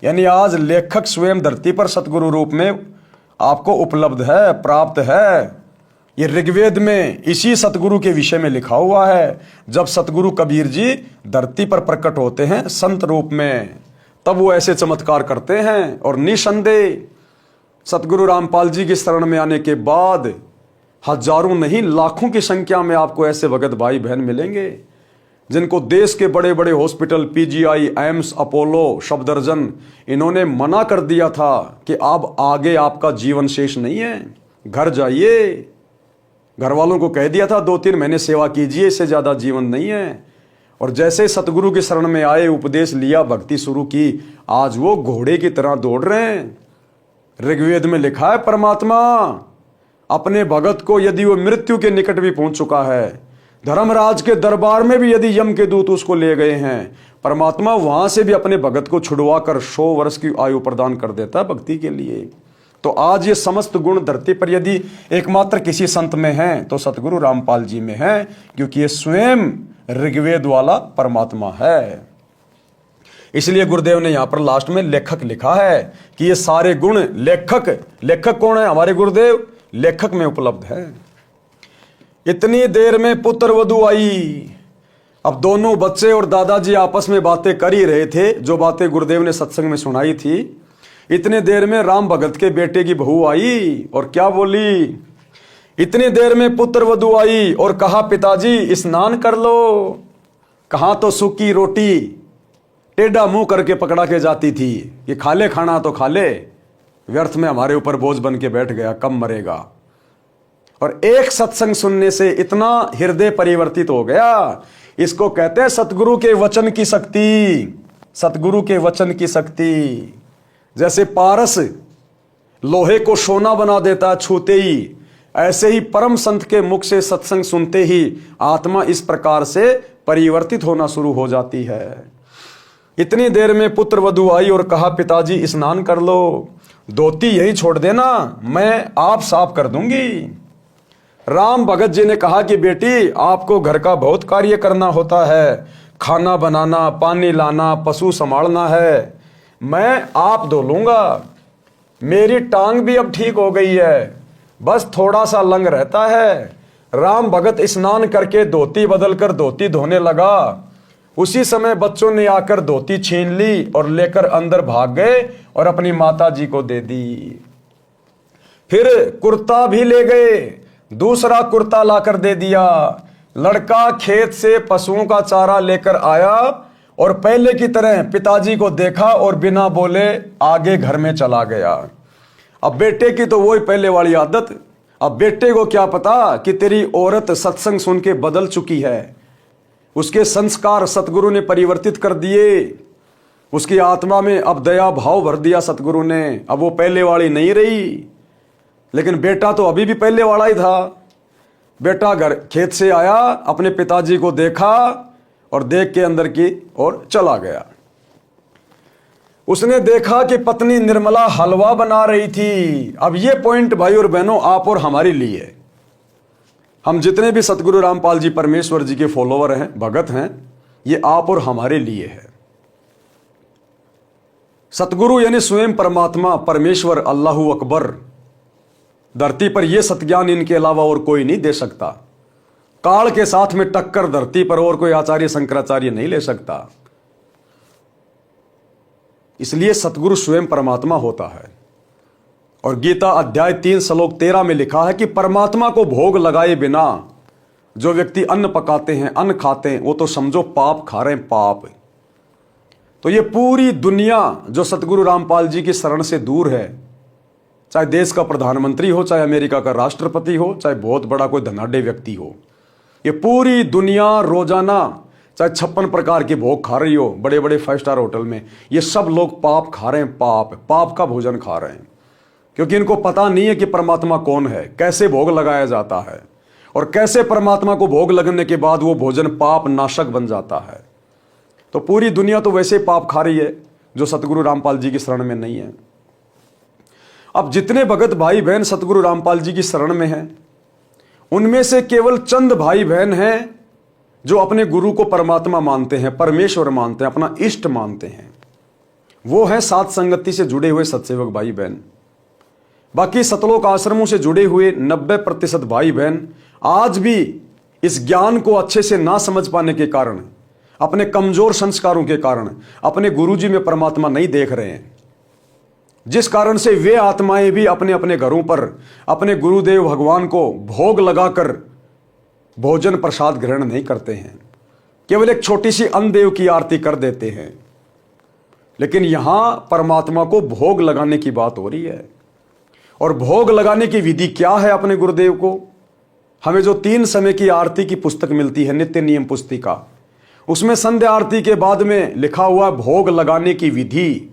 यानी आज लेखक स्वयं धरती पर सतगुरु रूप में आपको उपलब्ध है, प्राप्त है। ये ऋग्वेद में इसी सतगुरु के विषय में लिखा हुआ है। जब सतगुरु कबीर जी धरती पर प्रकट होते हैं संत रूप में, तब वो ऐसे चमत्कार करते हैं। और निसंदेह सतगुरु रामपाल जी की शरण में आने के बाद हजारों नहीं लाखों की संख्या में आपको ऐसे भगत भाई बहन मिलेंगे जिनको देश के बड़े बड़े hospital, PGI, AIIMS, Apollo, Safdarjung, इन्होंने मना कर दिया था कि अब आगे आपका जीवन शेष नहीं है, घर जाइए। घर वालों को कह दिया था 2-3 महीने सेवा कीजिए, इससे ज्यादा जीवन नहीं है। और जैसे सतगुरु की शरण में आए, उपदेश लिया, भक्ति शुरू की, आज वो घोड़े की तरह दौड़ रहे हैं। ऋग्वेद में लिखा है परमात्मा अपने भगत को, यदि वो मृत्यु के निकट भी पहुंच चुका है, धर्मराज के दरबार में भी यदि यम के दूत उसको ले गए हैं, परमात्मा वहां से भी अपने भगत को छुड़वा कर 100 वर्ष की आयु प्रदान कर देता है भक्ति के लिए। तो आज ये समस्त गुण धरती पर यदि एकमात्र किसी संत में हैं तो सतगुरु रामपाल जी में है, क्योंकि ये स्वयं ऋग्वेद वाला परमात्मा है। इसलिए गुरुदेव ने यहां पर लास्ट में लेखक लिखा है कि ये सारे गुण लेखक कौन है? हमारे गुरुदेव लेखक में उपलब्ध है। इतनी देर में पुत्र वधू आई। अब दोनों बच्चे और दादाजी आपस में बातें कर ही रहे थे, जो बातें गुरुदेव ने सत्संग में सुनाई थी। इतने देर में राम भगत के बेटे की बहू आई और क्या बोली? इतनी देर में पुत्र वधू आई और कहा, पिताजी स्नान कर लो। कहां तो सूखी रोटी टेढ़ा मुंह करके पकड़ा के जाती थी कि खा ले खाना तो खा ले, व्यर्थ में हमारे ऊपर बोझ बन के बैठ गया, कब मरेगा। और एक सत्संग सुनने से इतना हृदय परिवर्तित हो गया। इसको कहते हैं सतगुरु के वचन की शक्ति। सतगुरु के वचन की शक्ति। जैसे पारस लोहे को सोना बना देता है छूते ही, ऐसे ही परम संत के मुख से सत्संग सुनते ही आत्मा इस प्रकार से परिवर्तित होना शुरू हो जाती है। इतनी देर में पुत्र वधू आई और कहा, पिताजी स्नान कर लो, धोती यही छोड़ देना, मैं आप साफ कर दूंगी। राम भगत जी ने कहा कि बेटी, आपको घर का बहुत कार्य करना होता है, खाना बनाना, पानी लाना, पशु संभालना है, मैं आप धो लूंगा। मेरी टांग भी अब ठीक हो गई है, बस थोड़ा सा लंग रहता है। राम भगत स्नान करके धोती बदलकर धोती धोने लगा। उसी समय बच्चों ने आकर धोती छीन ली और लेकर अंदर भाग गए और अपनी माता जी को दे दी। फिर कुर्ता भी ले गए, दूसरा कुर्ता लाकर दे दिया। लड़का खेत से पशुओं का चारा लेकर आया और पहले की तरह पिताजी को देखा और बिना बोले आगे घर में चला गया। अब बेटे की तो वही पहले वाली आदत। अब बेटे को क्या पता कि तेरी औरत सत्संग सुन के बदल चुकी है। उसके संस्कार सतगुरु ने परिवर्तित कर दिए। उसकी आत्मा में अब दया भाव भर दिया सतगुरु ने। अब वो पहले वाली नहीं रही। लेकिन बेटा तो अभी भी पहले वाला ही था। बेटा घर खेत से आया, अपने पिताजी को देखा और देख के अंदर की ओर चला गया। उसने देखा कि पत्नी निर्मला हलवा बना रही थी। अब ये पॉइंट भाई और बहनों आप और हमारे लिए, हम जितने भी सतगुरु रामपाल जी परमेश्वर जी के फॉलोवर हैं, भगत हैं, ये आप और हमारे लिए है। सतगुरु यानी स्वयं परमात्मा, परमेश्वर, अल्लाहू अकबर, धरती पर यह सत्ज्ञान इनके अलावा और कोई नहीं दे सकता। काल के साथ में टक्कर धरती पर और कोई आचार्य शंकराचार्य नहीं ले सकता। इसलिए सतगुरु स्वयं परमात्मा होता है। और गीता अध्याय 3 श्लोक 13 में लिखा है कि परमात्मा को भोग लगाए बिना जो व्यक्ति अन्न पकाते हैं, अन्न खाते हैं, वो तो समझो पाप खा रहे हैं, पाप। तो ये पूरी दुनिया जो सतगुरु रामपाल जी की शरण से दूर है, चाहे देश का प्रधानमंत्री हो, चाहे अमेरिका का राष्ट्रपति हो, चाहे बहुत बड़ा कोई धनाढ्य व्यक्ति हो, ये पूरी दुनिया रोजाना चाहे 56 प्रकार के भोग खा रही हो, बड़े बड़े 5 स्टार होटल में, ये सब लोग पाप खा रहे हैं, पाप का भोजन खा रहे हैं। क्योंकि इनको पता नहीं है कि परमात्मा कौन है, कैसे भोग लगाया जाता है। और कैसे परमात्मा को भोग लगने के बाद वो भोजन पाप नाशक बन जाता है। तो पूरी दुनिया तो वैसे पाप खा रही है जो सतगुरु रामपाल जी की शरण में नहीं है। अब जितने भगत भाई बहन सतगुरु रामपाल जी की शरण में हैं, उनमें से केवल चंद भाई बहन हैं जो अपने गुरु को परमात्मा मानते हैं, परमेश्वर मानते हैं, अपना इष्ट मानते हैं। वो है सात संगति से जुड़े हुए सत्सेवक भाई बहन। बाकी सतलोक आश्रमों से जुड़े हुए 90% भाई बहन आज भी इस ज्ञान को अच्छे से ना समझ पाने के कारण, अपने कमजोर संस्कारों के कारण अपने गुरुजी में परमात्मा नहीं देख रहे हैं, जिस कारण से वे आत्माएं भी अपने अपने घरों पर अपने गुरुदेव भगवान को भोग लगाकर भोजन प्रसाद ग्रहण नहीं करते हैं, केवल एक छोटी सी अन्नदेव की आरती कर देते हैं। लेकिन यहां परमात्मा को भोग लगाने की बात हो रही है। और भोग लगाने की विधि क्या है अपने गुरुदेव को? हमें जो 3 समय की आरती की पुस्तक मिलती है, नित्य नियम पुस्तिका, उसमें संध्या आरती के बाद में लिखा हुआ भोग लगाने की विधि।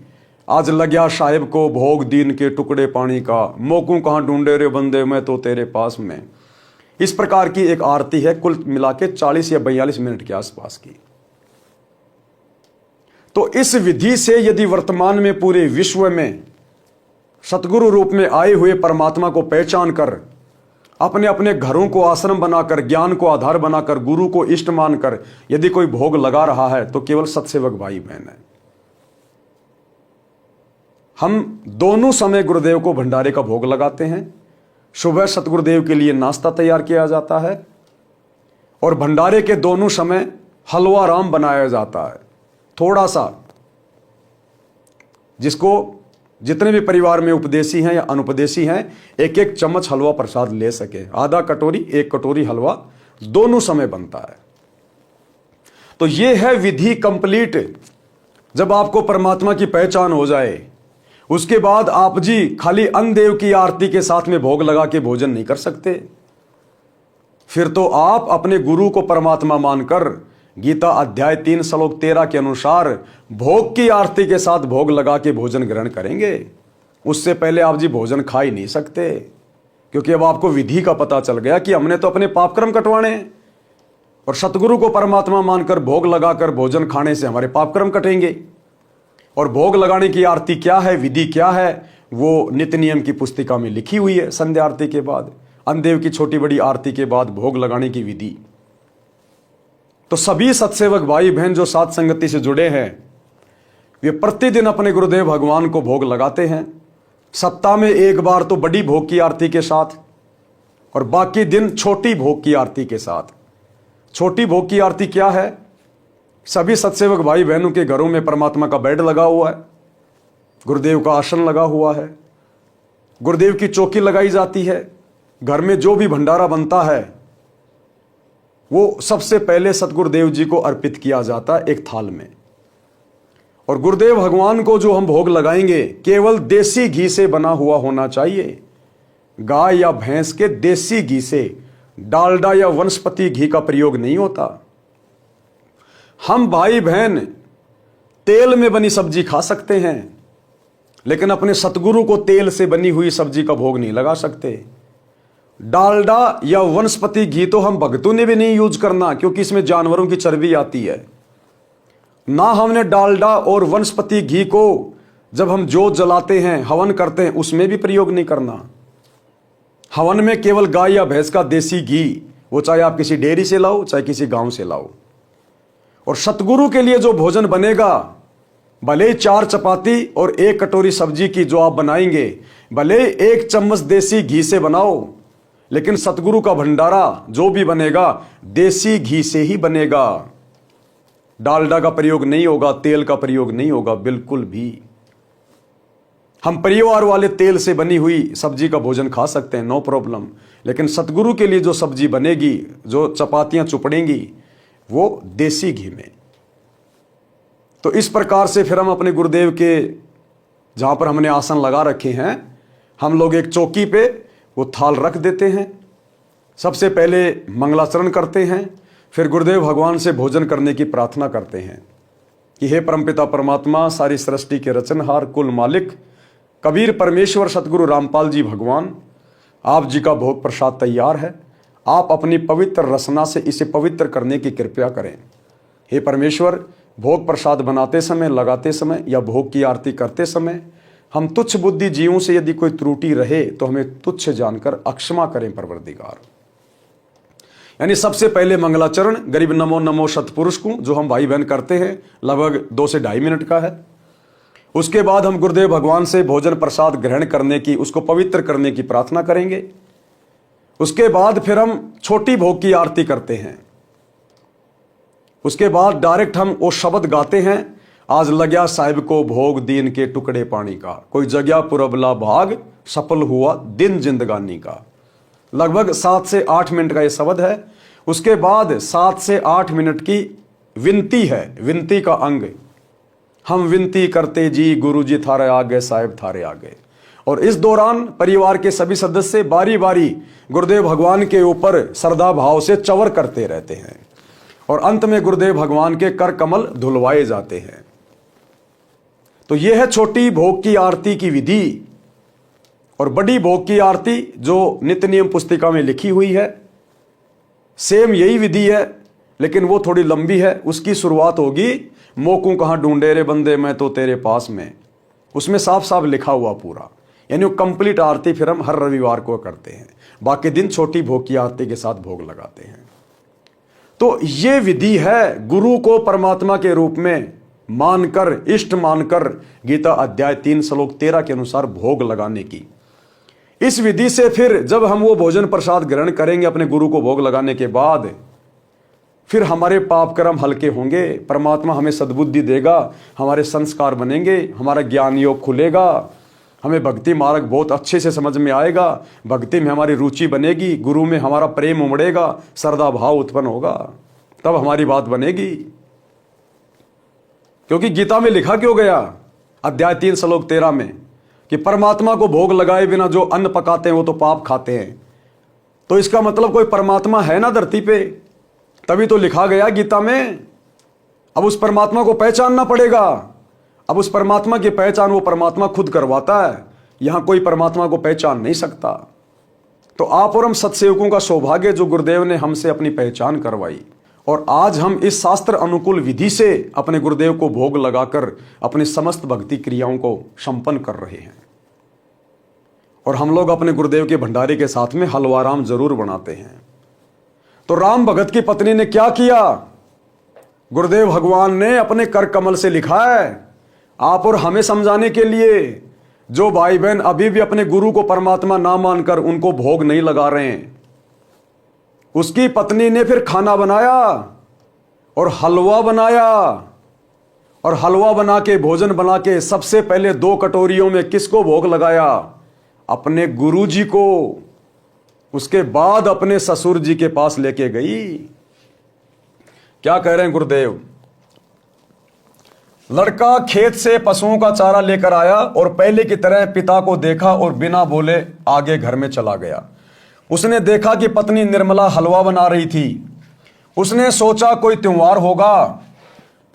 आज लग्या साहिब को भोग दीन के टुकड़े पानी का, मोकू कहां ढूंढे रे बंदे मैं तो तेरे पास में। इस प्रकार की एक आरती है, कुल मिला के 40 या 42 मिनट के आसपास की। तो इस विधि से यदि वर्तमान में पूरे विश्व में सतगुरु रूप में आए हुए परमात्मा को पहचान कर, अपने अपने घरों को आश्रम बनाकर, ज्ञान को आधार बनाकर, गुरु को इष्ट मानकर यदि कोई भोग लगा रहा है तो केवल सत्सेवक भाई बहन है। हम दोनों समय गुरुदेव को भंडारे का भोग लगाते हैं। सुबह सतगुरुदेव के लिए नाश्ता तैयार किया जाता है और भंडारे के दोनों समय हलवा राम बनाया जाता है। थोड़ा सा, जिसको जितने भी परिवार में उपदेशी हैं या अनुपदेशी हैं, एक एक चम्मच हलवा प्रसाद ले सके। आधा कटोरी, 1 कटोरी हलवा दोनों समय बनता है। तो यह है विधि कंप्लीट। जब आपको परमात्मा की पहचान हो जाए, उसके बाद आप जी खाली अन्नदेव की आरती के साथ में भोग लगा के भोजन नहीं कर सकते। फिर तो आप अपने गुरु को परमात्मा मानकर गीता अध्याय 3 श्लोक 13 के अनुसार भोग की आरती के साथ भोग लगा के भोजन ग्रहण करेंगे। उससे पहले आप जी भोजन खा ही नहीं सकते, क्योंकि अब आपको विधि का पता चल गया कि हमने तो अपने पापकर्म कटवाने हैं और सतगुरु को परमात्मा मानकर भोग लगाकर भोजन खाने से हमारे पापकर्म कटेंगे। और भोग लगाने की आरती क्या है, विधि क्या है, वो नित्य नियम की पुस्तिका में लिखी हुई है। संध्या आरती के बाद, अन्नदेव की छोटी बड़ी आरती के बाद भोग लगाने की विधि। तो सभी सत्सेवक भाई बहन जो सात संगति से जुड़े हैं, वे प्रतिदिन अपने गुरुदेव भगवान को भोग लगाते हैं। सप्ताह में 1 बार तो बड़ी भोग की आरती के साथ और बाकी दिन छोटी भोग की आरती के साथ। छोटी भोग की आरती क्या है? सभी सत्सेवक भाई बहनों के घरों में परमात्मा का बेड लगा हुआ है, गुरुदेव का आसन लगा हुआ है, गुरुदेव की चौकी लगाई जाती है। घर में जो भी भंडारा बनता है वो सबसे पहले सतगुरुदेव जी को अर्पित किया जाता है एक थाल में। और गुरुदेव भगवान को जो हम भोग लगाएंगे केवल देसी घी से बना हुआ होना चाहिए। गाय या भैंस के देसी घी से, डालडा या वनस्पति घी का प्रयोग नहीं होता। हम भाई बहन तेल में बनी सब्जी खा सकते हैं, लेकिन अपने सतगुरु को तेल से बनी हुई सब्जी का भोग नहीं लगा सकते। डालडा या वनस्पति घी तो हम भक्तों ने भी नहीं यूज करना, क्योंकि इसमें जानवरों की चर्बी आती है। ना हमने डालडा और वनस्पति घी को जब हम जोत जलाते हैं, हवन करते हैं, उसमें भी प्रयोग नहीं करना। हवन में केवल गाय या भैंस का देसी घी, वो चाहे आप किसी डेयरी से लाओ चाहे किसी गांव से लाओ। और सतगुरु के लिए जो भोजन बनेगा, भले ही 4 चपाती और 1 कटोरी सब्जी की जो आप बनाएंगे, भले 1 चम्मच देसी घी से बनाओ, लेकिन सतगुरु का भंडारा जो भी बनेगा देसी घी से ही बनेगा। डालडा का प्रयोग नहीं होगा, तेल का प्रयोग नहीं होगा बिल्कुल भी। हम परिवार वाले तेल से बनी हुई सब्जी का भोजन खा सकते हैं, नो प्रॉब्लम, लेकिन सतगुरु के लिए जो सब्जी बनेगी, जो चपातियां चुपड़ेंगी, वो देसी घी में। तो इस प्रकार से फिर हम अपने गुरुदेव के जहां पर हमने आसन लगा रखे हैं, हम लोग एक चौकी पे वो थाल रख देते हैं। सबसे पहले मंगलाचरण करते हैं, फिर गुरुदेव भगवान से भोजन करने की प्रार्थना करते हैं कि हे परमपिता परमात्मा, सारी सृष्टि के रचनहार, कुल मालिक, कबीर परमेश्वर सतगुरु रामपाल जी भगवान, आप जी का भोग प्रसाद तैयार है। आप अपनी पवित्र रसना से इसे पवित्र करने की कृपा करें। हे परमेश्वर, भोग प्रसाद बनाते समय, लगाते समय या भोग की आरती करते समय हम तुच्छ बुद्धि जीवों से यदि कोई त्रुटि रहे तो हमें तुच्छ जानकर अक्षमा करें परवरदिगार। यानी सबसे पहले मंगलाचरण गरीब नमो नमो सतपुरुष को, जो हम भाई बहन करते हैं, लगभग 2 से 2.5 मिनट का है। उसके बाद हम गुरुदेव भगवान से भोजन प्रसाद ग्रहण करने की, उसको पवित्र करने की प्रार्थना करेंगे। उसके बाद फिर हम छोटी भोग की आरती करते हैं। उसके बाद डायरेक्ट हम वो शब्द गाते हैं, आज लग्या साहिब को भोग दीन के टुकड़े पानी का, कोई जगह पुरबला भाग सफल हुआ दिन जिंदगानी का। लगभग 7 से 8 मिनट का ये शब्द है। उसके बाद 7 से 8 मिनट की विनती है, विनती का अंग, हम विनती करते जी गुरु जी थारे आगे, साहिब थारे आगे। और इस दौरान परिवार के सभी सदस्य बारी बारी गुरुदेव भगवान के ऊपर श्रद्धा भाव से चवर करते रहते हैं और अंत में गुरुदेव भगवान के कर कमल धुलवाए जाते हैं। तो यह है छोटी भोग की आरती की विधि। और बड़ी भोग की आरती जो नित्य नियम पुस्तिका में लिखी हुई है, सेम यही विधि है, लेकिन वो थोड़ी लंबी है। उसकी शुरुआत होगी, मोकू कहां ढूंढे रे बंदे मैं तो तेरे पास में। उसमें साफ साफ लिखा हुआ पूरा, यानी वो कंप्लीट आरती फिर हम हर रविवार को करते हैं। बाकी दिन छोटी भोग की आरती के साथ भोग लगाते हैं। तो ये विधि है गुरु को परमात्मा के रूप में मानकर, इष्ट मानकर गीता अध्याय 3 श्लोक 13 के अनुसार भोग लगाने की। इस विधि से फिर जब हम वो भोजन प्रसाद ग्रहण करेंगे अपने गुरु को भोग लगाने के बाद, फिर हमारे पाप कर्म हल्के होंगे, परमात्मा हमें सद्बुद्धि देगा, हमारे संस्कार बनेंगे, हमारा ज्ञान योग खुलेगा, हमें भक्ति मार्ग बहुत अच्छे से समझ में आएगा, भक्ति में हमारी रुचि बनेगी, गुरु में हमारा प्रेम उमड़ेगा, श्रद्धा भाव उत्पन्न होगा, तब हमारी बात बनेगी। क्योंकि गीता में लिखा क्यों गया अध्याय 3 श्लोक 13 में कि परमात्मा को भोग लगाए बिना जो अन्न पकाते हैं वो तो पाप खाते हैं। तो इसका मतलब कोई परमात्मा है ना धरती पे, तभी तो लिखा गया गीता में। अब उस परमात्मा को पहचानना पड़ेगा। अब उस परमात्मा की पहचान वो परमात्मा खुद करवाता है, यहां कोई परमात्मा को पहचान नहीं सकता। तो आप और हम सत्सेवकों का सौभाग्य जो गुरुदेव ने हमसे अपनी पहचान करवाई, और आज हम इस शास्त्र अनुकूल विधि से अपने गुरुदेव को भोग लगाकर अपनी समस्त भक्ति क्रियाओं को संपन्न कर रहे हैं। और हम लोग अपने गुरुदेव के भंडारे के साथ में हलवा राम जरूर बनाते हैं। तो राम भगत की पत्नी ने क्या किया, गुरुदेव भगवान ने अपने कर कमल से लिखा है आप और हमें समझाने के लिए। जो भाई बहन अभी भी अपने गुरु को परमात्मा ना मानकर उनको भोग नहीं लगा रहे हैं, उसकी पत्नी ने फिर खाना बनाया और हलवा बनाया, और हलवा बना के, भोजन बना के सबसे पहले 2 कटोरियों में किसको भोग लगाया, अपने गुरु जी को। उसके बाद अपने ससुर जी के पास लेके गई। क्या कह रहे हैं गुरुदेव, लड़का खेत से पशुओं का चारा लेकर आया और पहले की तरह पिता को देखा और बिना बोले आगे घर में चला गया। उसने देखा कि पत्नी निर्मला हलवा बना रही थी। उसने सोचा कोई त्योहार होगा,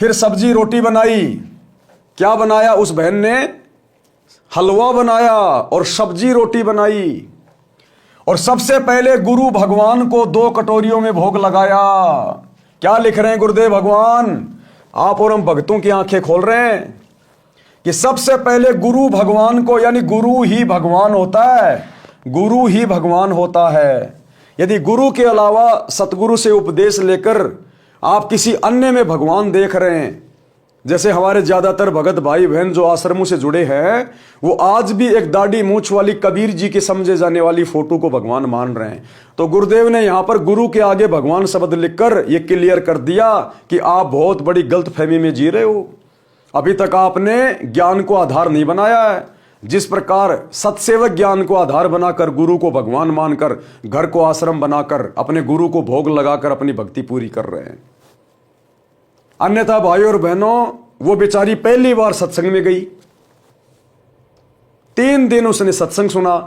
फिर सब्जी रोटी बनाई। क्या बनाया उस बहन ने, हलवा बनाया और सब्जी रोटी बनाई, और सबसे पहले गुरु भगवान को 2 कटोरियों में भोग लगाया। क्या लिख रहे हैं गुरुदेव भगवान, आप और हम भक्तों की आंखें खोल रहे हैं कि सबसे पहले गुरु भगवान को, यानी गुरु ही भगवान होता है, गुरु ही भगवान होता है। यदि गुरु के अलावा सतगुरु से उपदेश लेकर आप किसी अन्य में भगवान देख रहे हैं, जैसे हमारे ज्यादातर भगत भाई बहन जो आश्रमों से जुड़े हैं, वो आज भी एक दाढ़ी मूंछ वाली कबीर जी के समझे जाने वाली फोटो को भगवान मान रहे हैं। तो गुरुदेव ने यहां पर गुरु के आगे भगवान शब्द लिखकर ये क्लियर कर दिया कि आप बहुत बड़ी गलतफहमी में जी रहे हो। अभी तक आपने ज्ञान को आधार नहीं बनाया है। जिस प्रकार सत्सेवक ज्ञान को आधार बनाकर, गुरु को भगवान मानकर, घर को आश्रम बनाकर अपने गुरु को भोग लगाकर अपनी भक्ति पूरी कर रहे हैं। अन्यथा भाई और बहनों, वो बेचारी पहली बार सत्संग में गई, 3 दिन उसने सत्संग सुना।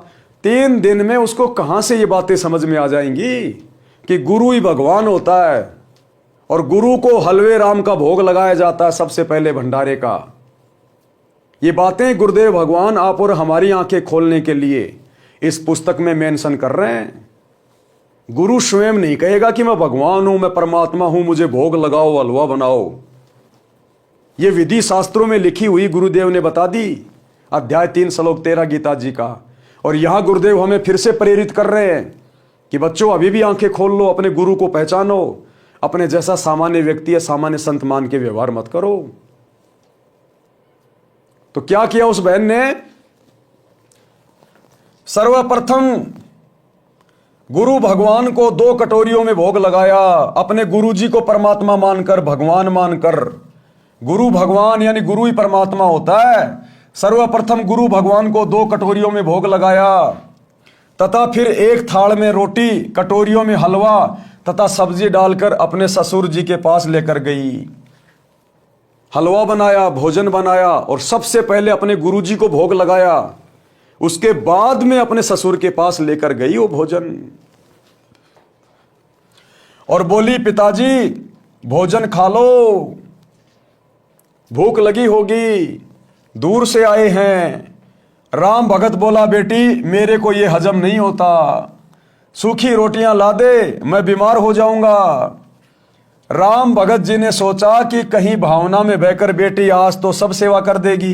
3 दिन में उसको कहां से ये बातें समझ में आ जाएंगी कि गुरु ही भगवान होता है और गुरु को हलवे राम का भोग लगाया जाता है सबसे पहले भंडारे का। ये बातें गुरुदेव भगवान आप और हमारी आंखें खोलने के लिए इस पुस्तक में मेंशन कर रहे हैं। गुरु स्वयं नहीं कहेगा कि मैं भगवान हूं, मैं परमात्मा हूं, मुझे भोग लगाओ, हलवा बनाओ। ये विधि शास्त्रों में लिखी हुई गुरुदेव ने बता दी, अध्याय 3 श्लोक 13 गीता जी का। और यहां गुरुदेव हमें फिर से प्रेरित कर रहे हैं कि बच्चों अभी भी आंखें खोल लो, अपने गुरु को पहचानो, अपने जैसा सामान्य व्यक्ति है सामान्य संत मान के व्यवहार मत करो। तो क्या किया उस बहन ने? सर्वप्रथम गुरु भगवान को 2 कटोरियों में भोग लगाया, अपने गुरु जी को परमात्मा मानकर, भगवान मानकर। गुरु भगवान यानी गुरु ही परमात्मा होता है। सर्वप्रथम गुरु भगवान को 2 कटोरियों में भोग लगाया तथा फिर एक थाल में रोटी, कटोरियों में हलवा तथा सब्जी डालकर अपने ससुर जी के पास लेकर गई। हलवा बनाया, भोजन बनाया और सबसे पहले अपने गुरु जी को भोग लगाया, उसके बाद में अपने ससुर के पास लेकर गई वो भोजन और बोली, पिताजी भोजन खा लो, भूख लगी होगी, दूर से आए हैं। राम भगत बोला, बेटी मेरे को ये हजम नहीं होता, सूखी रोटियां ला दे, मैं बीमार हो जाऊंगा। राम भगत जी ने सोचा कि कहीं भावना में बहकर बेटी आज तो सब सेवा कर देगी,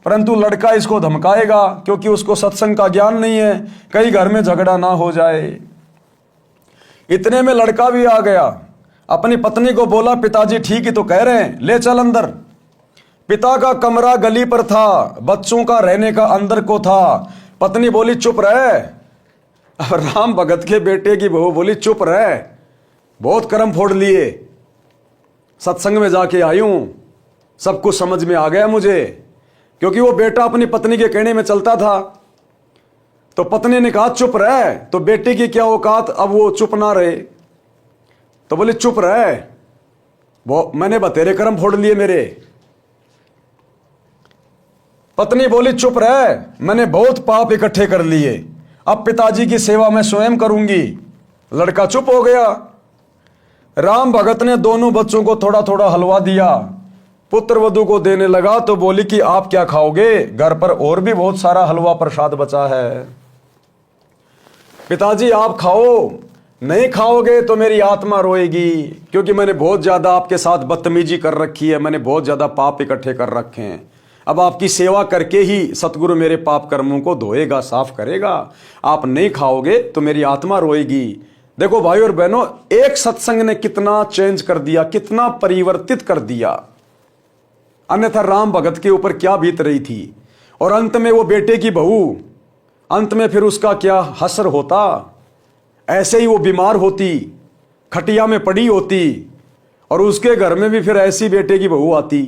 परंतु लड़का इसको धमकाएगा क्योंकि उसको सत्संग का ज्ञान नहीं है, कहीं घर में झगड़ा ना हो जाए। इतने में लड़का भी आ गया, अपनी पत्नी को बोला, पिताजी ठीक ही तो कह रहे हैं, ले चल अंदर। पिता का कमरा गली पर था, बच्चों का रहने का अंदर को था। पत्नी बोली, चुप रहे। अब राम भगत के बेटे की बहू बोली, चुप रहे, बहुत कर्म फोड़ लिए, सत्संग में जाके आई हूं, सब कुछ समझ में आ गया मुझे। क्योंकि वो बेटा अपनी पत्नी के कहने में चलता था। तो पत्नी ने कहा चुप रहे, तो बेटे की क्या औकात, अब वो चुप ना रहे तो बोले चुप रहे, वो मैंने बतेरे कर्म फोड़ लिए मेरे। पत्नी बोली चुप रहे, मैंने बहुत पाप इकट्ठे कर लिए, अब पिताजी की सेवा मैं स्वयं करूंगी। लड़का चुप हो गया। राम भगत ने दोनों बच्चों को थोड़ा थोड़ा हलवा दिया, पुत्र वधू को देने लगा तो बोली कि आप क्या खाओगे, घर पर और भी बहुत सारा हलवा प्रसाद बचा है, पिताजी आप खाओ, नहीं खाओगे तो मेरी आत्मा रोएगी, क्योंकि मैंने बहुत ज्यादा आपके साथ बदतमीजी कर रखी है, मैंने बहुत ज्यादा पाप इकट्ठे कर रखे हैं। अब आपकी सेवा करके ही सतगुरु मेरे पाप कर्मों को धोएगा, साफ करेगा। आप नहीं खाओगे तो मेरी आत्मा रोएगी। देखो भाई और बहनों, एक सत्संग ने कितना चेंज कर दिया, कितना परिवर्तित कर दिया। अन्यथा राम भगत के ऊपर क्या बीत रही थी। और अंत में वो बेटे की बहू, अंत में फिर उसका क्या हसर होता। ऐसे ही वो बीमार होती, खटिया में पड़ी होती, और उसके घर में भी फिर ऐसी बेटे की बहू आती,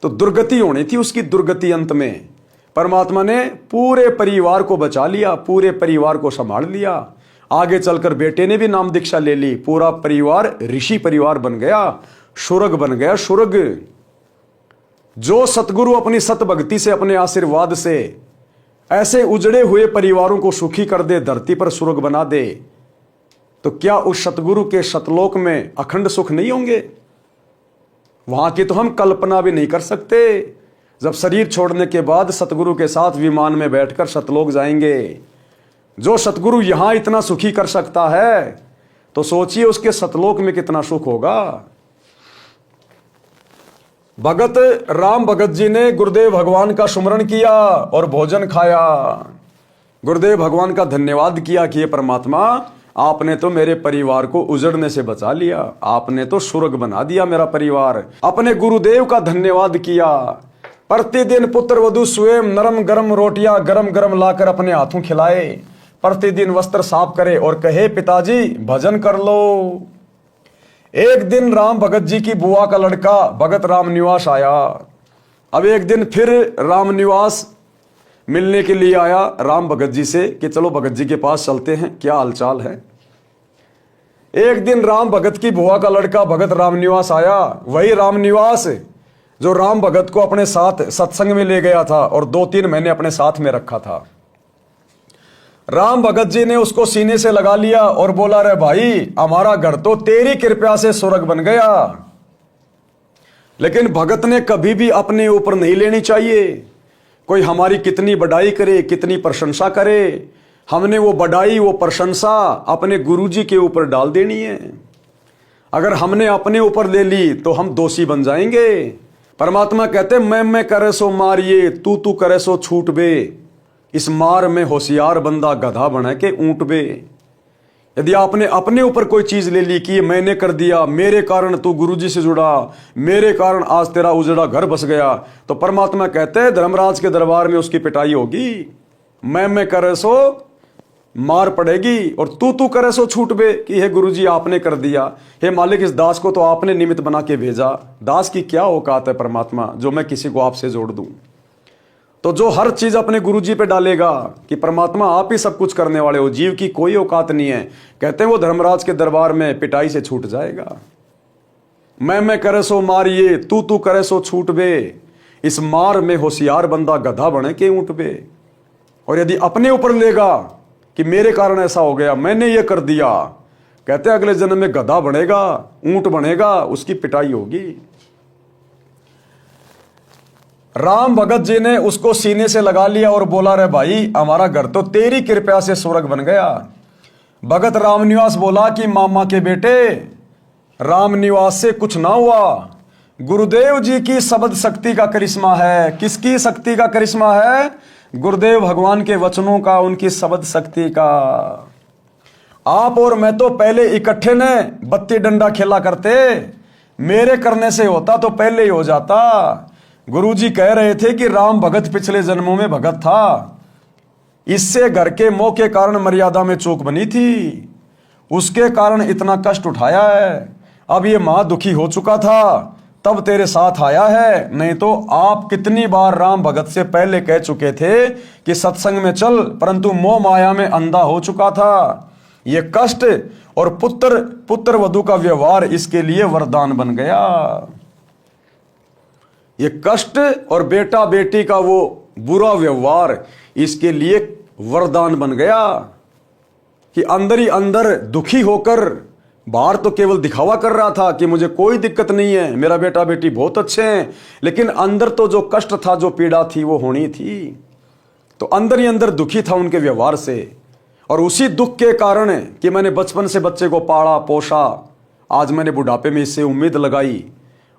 तो दुर्गति होनी थी उसकी, दुर्गति। अंत में परमात्मा ने पूरे परिवार को बचा लिया, पूरे परिवार को संभाल लिया। आगे चलकर बेटे ने भी नाम दीक्षा ले ली, पूरा परिवार ऋषि परिवार बन गया, शुरग बन गया, शुरग। जो सतगुरु अपनी सत भक्ति से, अपने आशीर्वाद से ऐसे उजड़े हुए परिवारों को सुखी कर दे, धरती पर सुर्ग बना दे, तो क्या उस सतगुरु के सतलोक में अखंड सुख नहीं होंगे? वहां की तो हम कल्पना भी नहीं कर सकते। जब शरीर छोड़ने के बाद सतगुरु के साथ विमान में बैठकर सतलोक जाएंगे। जो सतगुरु यहां इतना सुखी कर सकता है, तो सोचिए उसके सतलोक में कितना सुख होगा। भगत राम भगत जी ने गुरुदेव भगवान का सुमरण किया और भोजन खाया। गुरुदेव भगवान का धन्यवाद किया कि ये परमात्मा, आपने तो मेरे परिवार को उजड़ने से बचा लिया, आपने तो स्वर्ग बना दिया मेरा परिवार। अपने गुरुदेव का धन्यवाद किया। प्रतिदिन पुत्र वधू स्वयं नरम गरम रोटियां गरम गरम लाकर अपने हाथों खिलाए, प्रतिदिन वस्त्र साफ करे और कहे, पिताजी भजन कर लो। एक दिन राम भगत जी की बुआ का लड़का भगत राम निवास आया। अब एक दिन फिर राम निवास मिलने के लिए आया राम भगत जी से कि चलो भगत जी के पास चलते हैं, क्या हालचाल है। एक दिन राम भगत की बुआ का लड़का भगत राम निवास आया, वही राम निवास जो राम भगत को अपने साथ सत्संग में ले गया था और 2-3 महीने अपने साथ में रखा था। राम भगत जी ने उसको सीने से लगा लिया और बोला, रे भाई, हमारा घर तो तेरी कृपा से स्वर्ग बन गया। लेकिन भगत ने कभी भी अपने ऊपर नहीं लेनी चाहिए। कोई हमारी कितनी बड़ाई करे, कितनी प्रशंसा करे, हमने वो बड़ाई, वो प्रशंसा अपने गुरुजी के ऊपर डाल देनी है। अगर हमने अपने ऊपर ले ली तो हम दोषी बन जाएंगे। परमात्मा कहते मैं करे सो मारिए, तू करे सो छूट बे। इस मार में होशियार बंदा गधा बना के ऊंट बे। यदि आपने अपने ऊपर कोई चीज ले ली कि ये मैंने कर दिया, मेरे कारण तू गुरुजी से जुड़ा, मेरे कारण आज तेरा उजड़ा घर बस गया, तो परमात्मा कहते हैं धर्मराज के दरबार में उसकी पिटाई होगी। मैं करे सो मार पड़ेगी और तू करे सो छूट बे कि हे गुरुजी आपने कर दिया, हे मालिक इस दास को तो आपने निमित्त बना के भेजा। दास की क्या औकात है परमात्मा जो मैं किसी को आपसे जोड़ दूं। तो जो हर चीज अपने गुरुजी पे डालेगा कि परमात्मा आप ही सब कुछ करने वाले हो, जीव की कोई औकात नहीं है, कहते हैं वो धर्मराज के दरबार में पिटाई से छूट जाएगा। मैं करे सो मारिए, तू करे सो छूट बे। इस मार में होशियार बंदा गधा बने के ऊंट बे। और यदि अपने ऊपर लेगा कि मेरे कारण ऐसा हो गया, मैंने ये कर दिया, कहते हैं अगले जन्म में गधा बनेगा, ऊंट बनेगा, उसकी पिटाई होगी। राम भगत जी ने उसको सीने से लगा लिया और बोला रे भाई हमारा घर तो तेरी कृपा से स्वर्ग बन गया। भगत रामनिवास बोला कि मामा के बेटे रामनिवास से कुछ ना हुआ, गुरुदेव जी की शब्द शक्ति का करिश्मा है। किसकी शक्ति का करिश्मा है? गुरुदेव भगवान के वचनों का, उनकी शब्द शक्ति का। आप और मैं तो पहले इकट्ठे ने बत्ती डंडा खेला करते, मेरे करने से होता तो पहले ही हो जाता। गुरुजी कह रहे थे कि राम भगत पिछले जन्मों में भगत था, इससे घर के मोह के कारण मर्यादा में चूक बनी थी, उसके कारण इतना कष्ट उठाया है। अब ये मां दुखी हो चुका था तब तेरे साथ आया है, नहीं तो आप कितनी बार राम भगत से पहले कह चुके थे कि सत्संग में चल, परंतु मोह माया में अंधा हो चुका था। ये कष्ट और पुत्र वधू का व्यवहार इसके लिए वरदान बन गया। ये कष्ट और बेटा बेटी का वो बुरा व्यवहार इसके लिए वरदान बन गया कि अंदर ही अंदर दुखी होकर, बाहर तो केवल दिखावा कर रहा था कि मुझे कोई दिक्कत नहीं है, मेरा बेटा बेटी बहुत अच्छे हैं, लेकिन अंदर तो जो कष्ट था, जो पीड़ा थी वो होनी थी। तो अंदर ही अंदर दुखी था उनके व्यवहार से। और उसी दुख के कारण कि मैंने बचपन से बच्चे को पाला पोसा, आज मैंने बुढ़ापे में इससे उम्मीद लगाई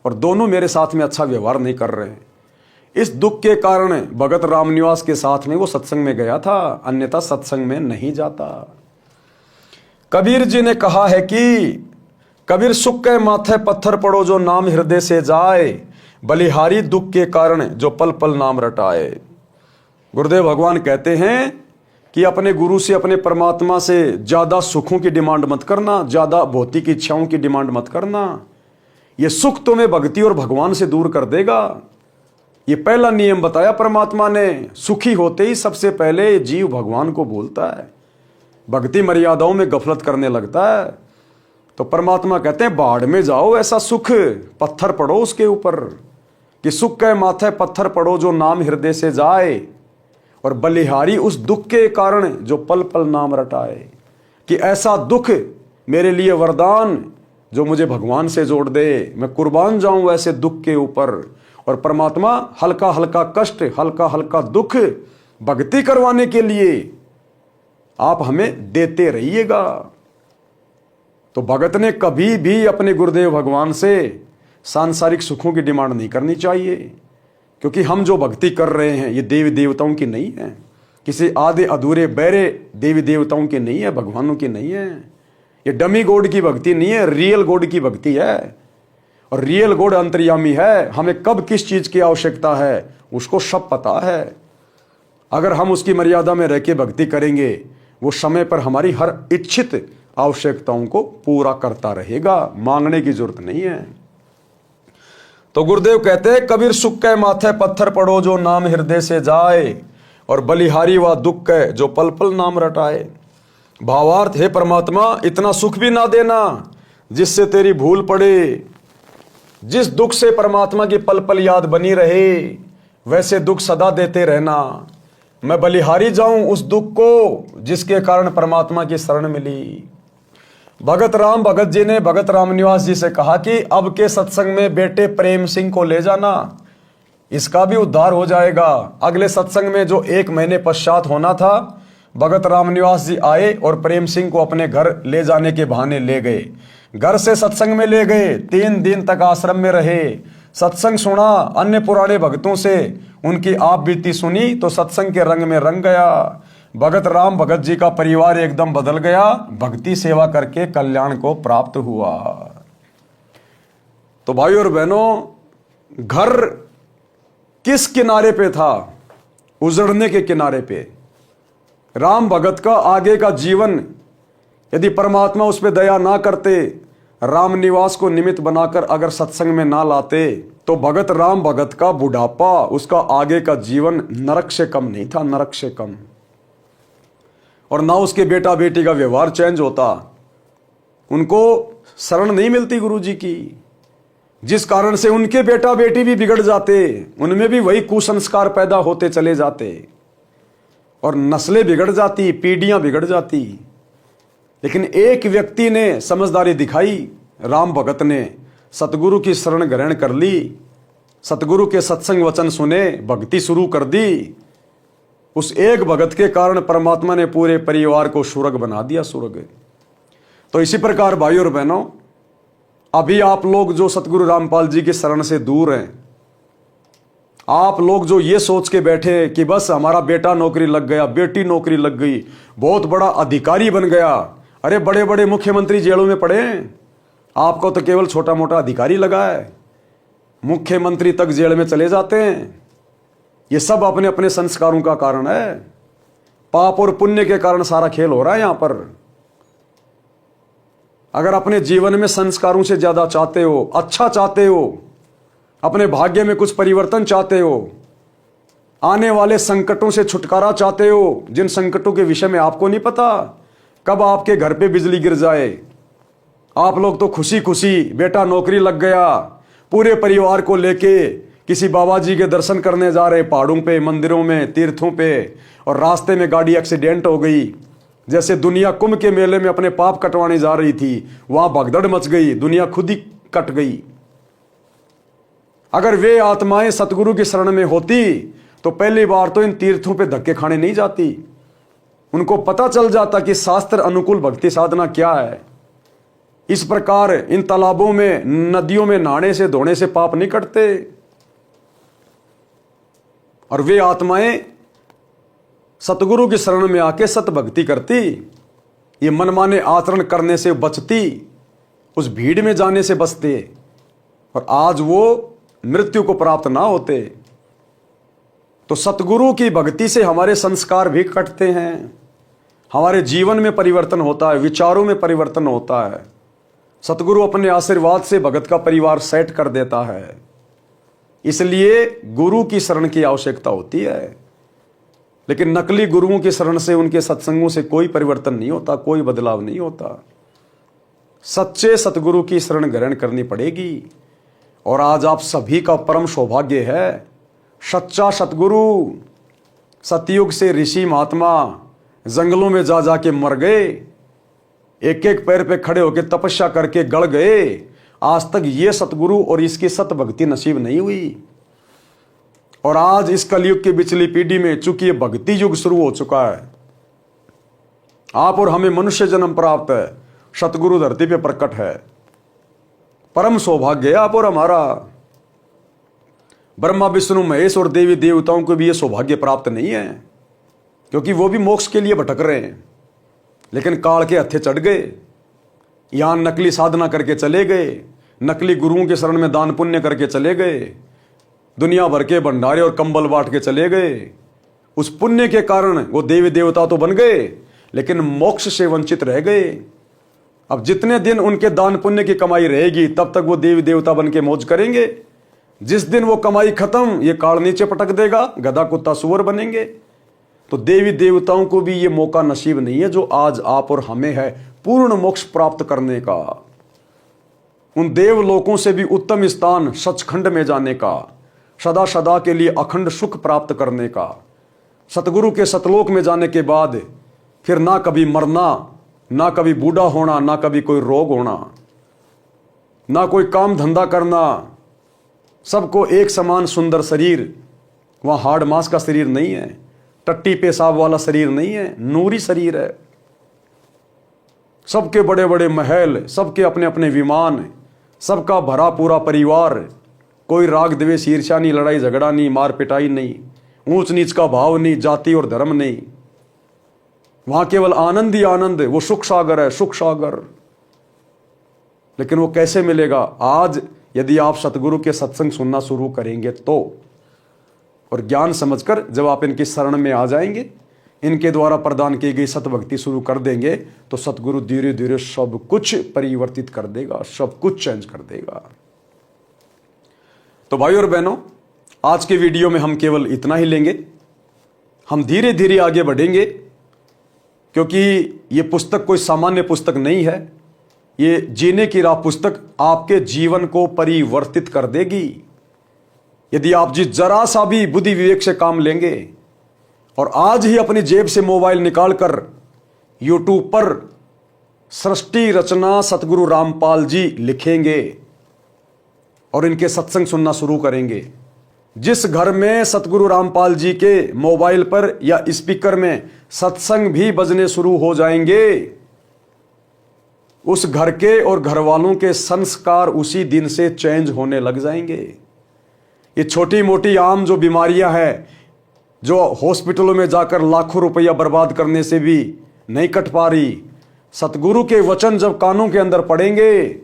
और दोनों मेरे साथ में अच्छा व्यवहार नहीं कर रहे। इस दुख के कारण भगत रामनिवास के साथ में वो सत्संग में गया था, अन्यथा सत्संग में नहीं जाता। कबीर जी ने कहा है कि कबीर सुख के माथे पत्थर पड़ो जो नाम हृदय से जाए, बलिहारी दुख के कारण जो पल पल नाम रटाए। गुरुदेव भगवान कहते हैं कि अपने गुरु से, अपने परमात्मा से ज्यादा सुखों की डिमांड मत करना, ज्यादा भौतिक इच्छाओं की डिमांड मत करना। ये सुख तुम्हें भक्ति और भगवान से दूर कर देगा। ये पहला नियम बताया परमात्मा ने। सुखी होते ही सबसे पहले जीव भगवान को भूलता है, भक्ति मर्यादाओं में गफलत करने लगता है। तो परमात्मा कहते हैं बाढ़ में जाओ, ऐसा सुख पत्थर पड़ो उसके ऊपर कि सुख के माथे पत्थर पड़ो जो नाम हृदय से जाए, और बलिहारी उस दुख के कारण जो पल पल नाम रटाए। कि ऐसा दुख मेरे लिए वरदान जो मुझे भगवान से जोड़ दे, मैं कुर्बान जाऊं ऐसे दुख के ऊपर। और परमात्मा हल्का हल्का कष्ट, हल्का हल्का दुख भक्ति करवाने के लिए आप हमें देते रहिएगा। तो भगत ने कभी भी अपने गुरुदेव भगवान से सांसारिक सुखों की डिमांड नहीं करनी चाहिए, क्योंकि हम जो भक्ति कर रहे हैं ये देवी देवताओं की नहीं है, किसी आधे अधूरे बहरे देवी देवताओं की नहीं है, भगवानों की नहीं है। ये डमी गॉड की भक्ति नहीं है, रियल गॉड की भक्ति है। और रियल गॉड अंतर्यामी है, हमें कब किस चीज की आवश्यकता है उसको सब पता है। अगर हम उसकी मर्यादा में रह के भक्ति करेंगे, वो समय पर हमारी हर इच्छित आवश्यकताओं को पूरा करता रहेगा, मांगने की जरूरत नहीं है। तो गुरुदेव कहते हैं कबीर सुख के माथे पत्थर पड़ो जो नाम हृदय से जाए, और बलिहारी व दुख के जो पल पल नाम रटाए। भावार्थ, हे परमात्मा इतना सुख भी ना देना जिससे तेरी भूल पड़े। जिस दुख से परमात्मा की पल पल याद बनी रहे, वैसे दुख सदा देते रहना। मैं बलिहारी जाऊं उस दुख को जिसके कारण परमात्मा की शरण मिली। भगत राम भगत जी ने भगत रामनिवास जी से कहा कि अब के सत्संग में बेटे प्रेम सिंह को ले जाना, इसका भी उद्धार हो जाएगा। अगले सत्संग में जो 1 महीने पश्चात होना था, भगत रामनिवास जी आए और प्रेम सिंह को अपने घर ले जाने के बहाने ले गए। घर से सत्संग में ले गए। 3 दिन तक आश्रम में रहे, सत्संग सुना, अन्य पुराने भक्तों से उनकी आप बीती सुनी तो सत्संग के रंग में रंग गया। भगत राम भगत जी का परिवार एकदम बदल गया। भक्ति सेवा करके कल्याण को प्राप्त हुआ। तो भाइयों और बहनों, घर किस किनारे पे था? उजड़ने के किनारे पे। राम भगत का आगे का जीवन यदि परमात्मा उस पर दया ना करते, रामनिवास को निमित्त बनाकर अगर सत्संग में ना लाते, तो भगत राम भगत का बुढ़ापा, उसका आगे का जीवन नरक से कम नहीं था, नरक से कम। और ना उसके बेटा बेटी का व्यवहार चेंज होता, उनको शरण नहीं मिलती गुरु जी की, जिस कारण से उनके बेटा बेटी भी बिगड़ जाते, उनमें भी वही कुसंस्कार पैदा होते चले जाते और नस्लें बिगड़ जाती, पीढ़ियां बिगड़ जाती। लेकिन एक व्यक्ति ने समझदारी दिखाई, राम भगत ने सतगुरु की शरण ग्रहण कर ली, सतगुरु के सत्संग वचन सुने, भक्ति शुरू कर दी। उस एक भगत के कारण परमात्मा ने पूरे परिवार को स्वर्ग बना दिया, स्वर्ग। तो इसी प्रकार भाइयों और बहनों, अभी आप लोग जो सतगुरु रामपाल जी की शरण से दूर हैं, आप लोग जो ये सोच के बैठे कि बस हमारा बेटा नौकरी लग गया, बेटी नौकरी लग गई, बहुत बड़ा अधिकारी बन गया, अरे बड़े बड़े मुख्यमंत्री जेलों में पड़े, आपको तो केवल छोटा मोटा अधिकारी लगा है, मुख्यमंत्री तक जेल में चले जाते हैं। ये सब अपने अपने संस्कारों का कारण है। पाप और पुण्य के कारण सारा खेल हो रहा है यहां पर। अगर अपने जीवन में संस्कारों से ज्यादा चाहते हो, अच्छा चाहते हो, अपने भाग्य में कुछ परिवर्तन चाहते हो, आने वाले संकटों से छुटकारा चाहते हो, जिन संकटों के विषय में आपको नहीं पता कब आपके घर पे बिजली गिर जाए, आप लोग तो खुशी खुशी बेटा नौकरी लग गया, पूरे परिवार को लेके किसी बाबा जी के दर्शन करने जा रहे, पहाड़ों पे, मंदिरों में, तीर्थों पे, और रास्ते में गाड़ी एक्सीडेंट हो गई। जैसे दुनिया कुंभ के मेले में अपने पाप कटवाने जा रही थी, वहां भगदड़ मच गई, दुनिया खुद ही कट गई। अगर वे आत्माएं सतगुरु की शरण में होती तो पहली बार तो इन तीर्थों पे धक्के खाने नहीं जाती। उनको पता चल जाता कि शास्त्र अनुकूल भक्ति साधना क्या है। इस प्रकार इन तालाबों में, नदियों में नहाने से, धोने से पाप नहीं कटते। और वे आत्माएं सतगुरु की शरण में आके सत भक्ति करती, ये मनमाने आचरण करने से बचती, उस भीड़ में जाने से बचते, और आज वो मृत्यु को प्राप्त ना होते। तो सतगुरु की भक्ति से हमारे संस्कार भी कटते हैं, हमारे जीवन में परिवर्तन होता है, विचारों में परिवर्तन होता है। सतगुरु अपने आशीर्वाद से भगत का परिवार सेट कर देता है। इसलिए गुरु की शरण की आवश्यकता होती है। लेकिन नकली गुरुओं की शरण से, उनके सत्संगों से कोई परिवर्तन नहीं होता, कोई बदलाव नहीं होता। सच्चे सतगुरु की शरण ग्रहण करनी पड़ेगी। और आज आप सभी का परम सौभाग्य है, सच्चा सतगुरु, सतयुग से ऋषि महात्मा जंगलों में जा जाके मर गए, एक एक पैर पे खड़े होकर तपस्या करके गड़ गए। आज तक ये सतगुरु और इसकी सत भक्ति नसीब नहीं हुई। और आज इस कलयुग की पिछली पीढ़ी में चूंकि ये भक्ति युग शुरू हो चुका है, आप और हमें मनुष्य जन्म प्राप्त है, सतगुरु धरती पे प्रकट है। परम सौभाग्य है आप और हमारा। ब्रह्मा विष्णु महेश और देवी देवताओं को भी ये सौभाग्य प्राप्त नहीं है, क्योंकि वो भी मोक्ष के लिए भटक रहे हैं, लेकिन काल के हत्थे चढ़ गए। यहां नकली साधना करके चले गए, नकली गुरुओं के शरण में दान पुण्य करके चले गए, दुनिया भर के भंडारे और कंबल बांट के चले गए। उस पुण्य के कारण वो देवी देवता तो बन गए, लेकिन मोक्ष से वंचित रह गए। अब जितने दिन उनके दान पुण्य की कमाई रहेगी, तब तक वो देवी देवता बन के मौज करेंगे। जिस दिन वो कमाई खत्म, ये काल नीचे पटक देगा, गधा कुत्ता सुअर बनेंगे। तो देवी देवताओं को भी ये मौका नसीब नहीं है जो आज आप और हमें है, पूर्ण मोक्ष प्राप्त करने का, उन देवलोकों से भी उत्तम स्थान सचखंड में जाने का, सदा सदा के लिए अखंड सुख प्राप्त करने का, सतगुरु के सतलोक में जाने के बाद फिर ना कभी मरना, ना कभी बूढ़ा होना, ना कभी कोई रोग होना, ना कोई काम धंधा करना, सबको एक समान सुंदर शरीर, वहां हाड़ मांस का शरीर नहीं है, टट्टी पेशाब वाला शरीर नहीं है, नूरी शरीर है। सबके बड़े बड़े महल, सबके अपने अपने विमान, सबका भरा पूरा परिवार, कोई राग द्वेष ईर्ष्या नहीं, लड़ाई झगड़ा नहीं, मार पिटाई नहीं, ऊंच नीच का भाव नहीं, जाति और धर्म नहीं। वहां केवल आनंद ही आनंद है, वो सुख सागर है, सुख सागर। लेकिन वो कैसे मिलेगा? आज यदि आप सतगुरु के सत्संग सुनना शुरू करेंगे तो, और ज्ञान समझकर जब आप इनकी शरण में आ जाएंगे, इनके द्वारा प्रदान की गई सतभक्ति शुरू कर देंगे, तो सतगुरु धीरे धीरे सब कुछ परिवर्तित कर देगा, सब कुछ चेंज कर देगा। तो भाई और बहनों, आज के वीडियो में हम केवल इतना ही लेंगे। हम धीरे धीरे आगे बढ़ेंगे, क्योंकि ये पुस्तक कोई सामान्य पुस्तक नहीं है। ये जीने की राह पुस्तक आपके जीवन को परिवर्तित कर देगी, यदि आप जिस जरा सा भी बुद्धि विवेक से काम लेंगे और आज ही अपनी जेब से मोबाइल निकालकर यूट्यूब पर सृष्टि रचना सतगुरु रामपाल जी लिखेंगे और इनके सत्संग सुनना शुरू करेंगे। जिस घर में सतगुरु रामपाल जी के मोबाइल पर या स्पीकर में सत्संग भी बजने शुरू हो जाएंगे, उस घर के और घर वालों के संस्कार उसी दिन से चेंज होने लग जाएंगे। ये छोटी मोटी आम जो बीमारियां हैं, जो हॉस्पिटलों में जाकर लाखों रुपया बर्बाद करने से भी नहीं कट पा रही, सतगुरु के वचन जब कानों के अंदर पड़ेंगे,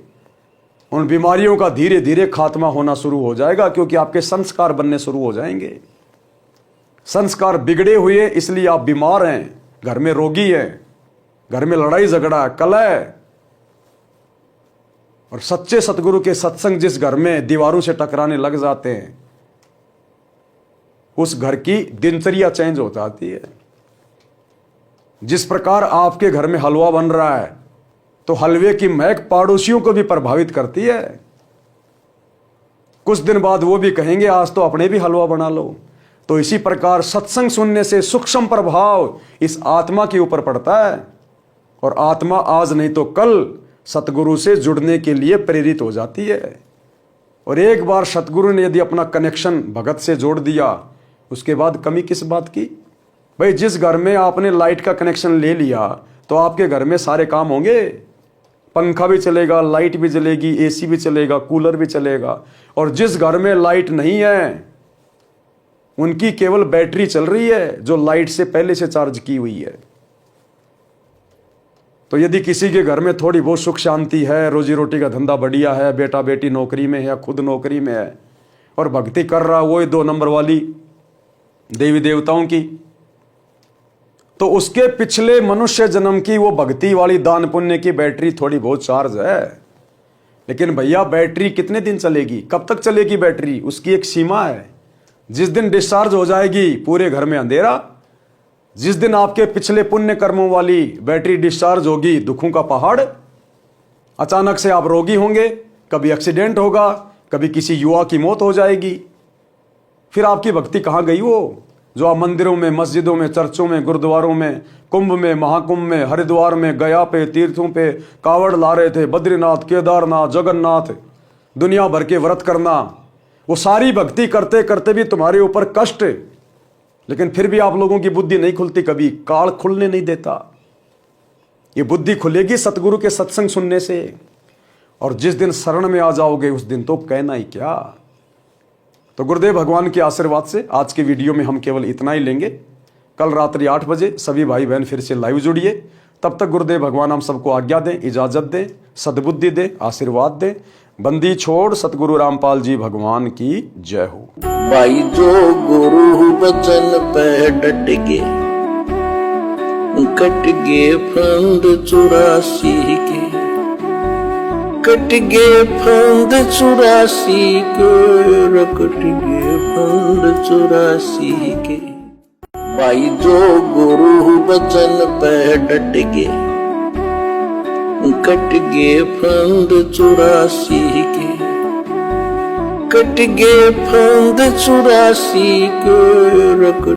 उन बीमारियों का धीरे धीरे खात्मा होना शुरू हो जाएगा, क्योंकि आपके संस्कार बनने शुरू हो जाएंगे। संस्कार बिगड़े हुए इसलिए आप बीमार हैं, घर में रोगी हैं, घर में लड़ाई झगड़ा कलह। और सच्चे सतगुरु के सत्संग जिस घर में दीवारों से टकराने लग जाते हैं, उस घर की दिनचर्या चेंज हो जाती है। जिस प्रकार आपके घर में हलवा बन रहा है, तो हलवे की महक पड़ोसियों को भी प्रभावित करती है। कुछ दिन बाद वो भी कहेंगे आज तो अपने भी हलवा बना लो। तो इसी प्रकार सत्संग सुनने से सूक्ष्म प्रभाव इस आत्मा के ऊपर पड़ता है, और आत्मा आज नहीं तो कल सतगुरु से जुड़ने के लिए प्रेरित हो जाती है। और एक बार सतगुरु ने यदि अपना कनेक्शन भगत से जोड़ दिया, उसके बाद कमी किस बात की? भाई, जिस घर में आपने लाइट का कनेक्शन ले लिया, तो आपके घर में सारे काम होंगे, पंखा भी चलेगा, लाइट भी जलेगी, एसी भी चलेगा, कूलर भी चलेगा। और जिस घर में लाइट नहीं है, उनकी केवल बैटरी चल रही है, जो लाइट से पहले से चार्ज की हुई है। तो यदि किसी के घर में थोड़ी बहुत सुख शांति है, रोजी रोटी का धंधा बढ़िया है, बेटा बेटी नौकरी में है या खुद नौकरी में है, और भक्ति कर रहा वो 2 नंबर वाली देवी देवताओं की, तो उसके पिछले मनुष्य जन्म की वो भक्ति वाली दान पुण्य की बैटरी थोड़ी बहुत चार्ज है। लेकिन भैया, बैटरी कितने दिन चलेगी? कब तक चलेगी बैटरी? उसकी एक सीमा है। जिस दिन डिस्चार्ज हो जाएगी, पूरे घर में अंधेरा। जिस दिन आपके पिछले पुण्य कर्मों वाली बैटरी डिस्चार्ज होगी, दुखों का पहाड़। अचानक से आप रोगी होंगे, कभी एक्सीडेंट होगा, कभी किसी युवा की मौत हो जाएगी। फिर आपकी भक्ति कहाँ गई? वो जो आप मंदिरों में, मस्जिदों में, चर्चों में, गुरुद्वारों में, कुंभ में, महाकुंभ में, हरिद्वार में, गया पे, तीर्थों पे कावड़ ला रहे थे, बद्रीनाथ, केदारनाथ, जगन्नाथ, दुनिया भर के व्रत करना, वो सारी भक्ति करते करते भी तुम्हारे ऊपर कष्ट। लेकिन फिर भी आप लोगों की बुद्धि नहीं खुलती, कभी काल खुलने नहीं देता। ये बुद्धि खुलेगी सतगुरु के सत्संग सुनने से, और जिस दिन शरण में आ जाओगे उस दिन तो कहना ही क्या। तो गुरुदेव भगवान के आशीर्वाद से आज के वीडियो में हम केवल इतना ही लेंगे। कल रात्रि 8 बजे सभी भाई बहन फिर से लाइव जुड़िए। तब तक गुरुदेव भगवान हम सबको आज्ञा दें, इजाजत दें, सद्बुद्धि दें, आशीर्वाद दें। बंदी छोड़ सतगुरु रामपाल जी भगवान की जय हो। भाई जो गुरु बचन पे डट गे, कट गे फंद 84 के, कट गे फंद 84 के, कट गे फंद 84 के। भाई जो गुरु बचन पे डट गे, कट गे फंद 84 के, कट गे फंद 84 के।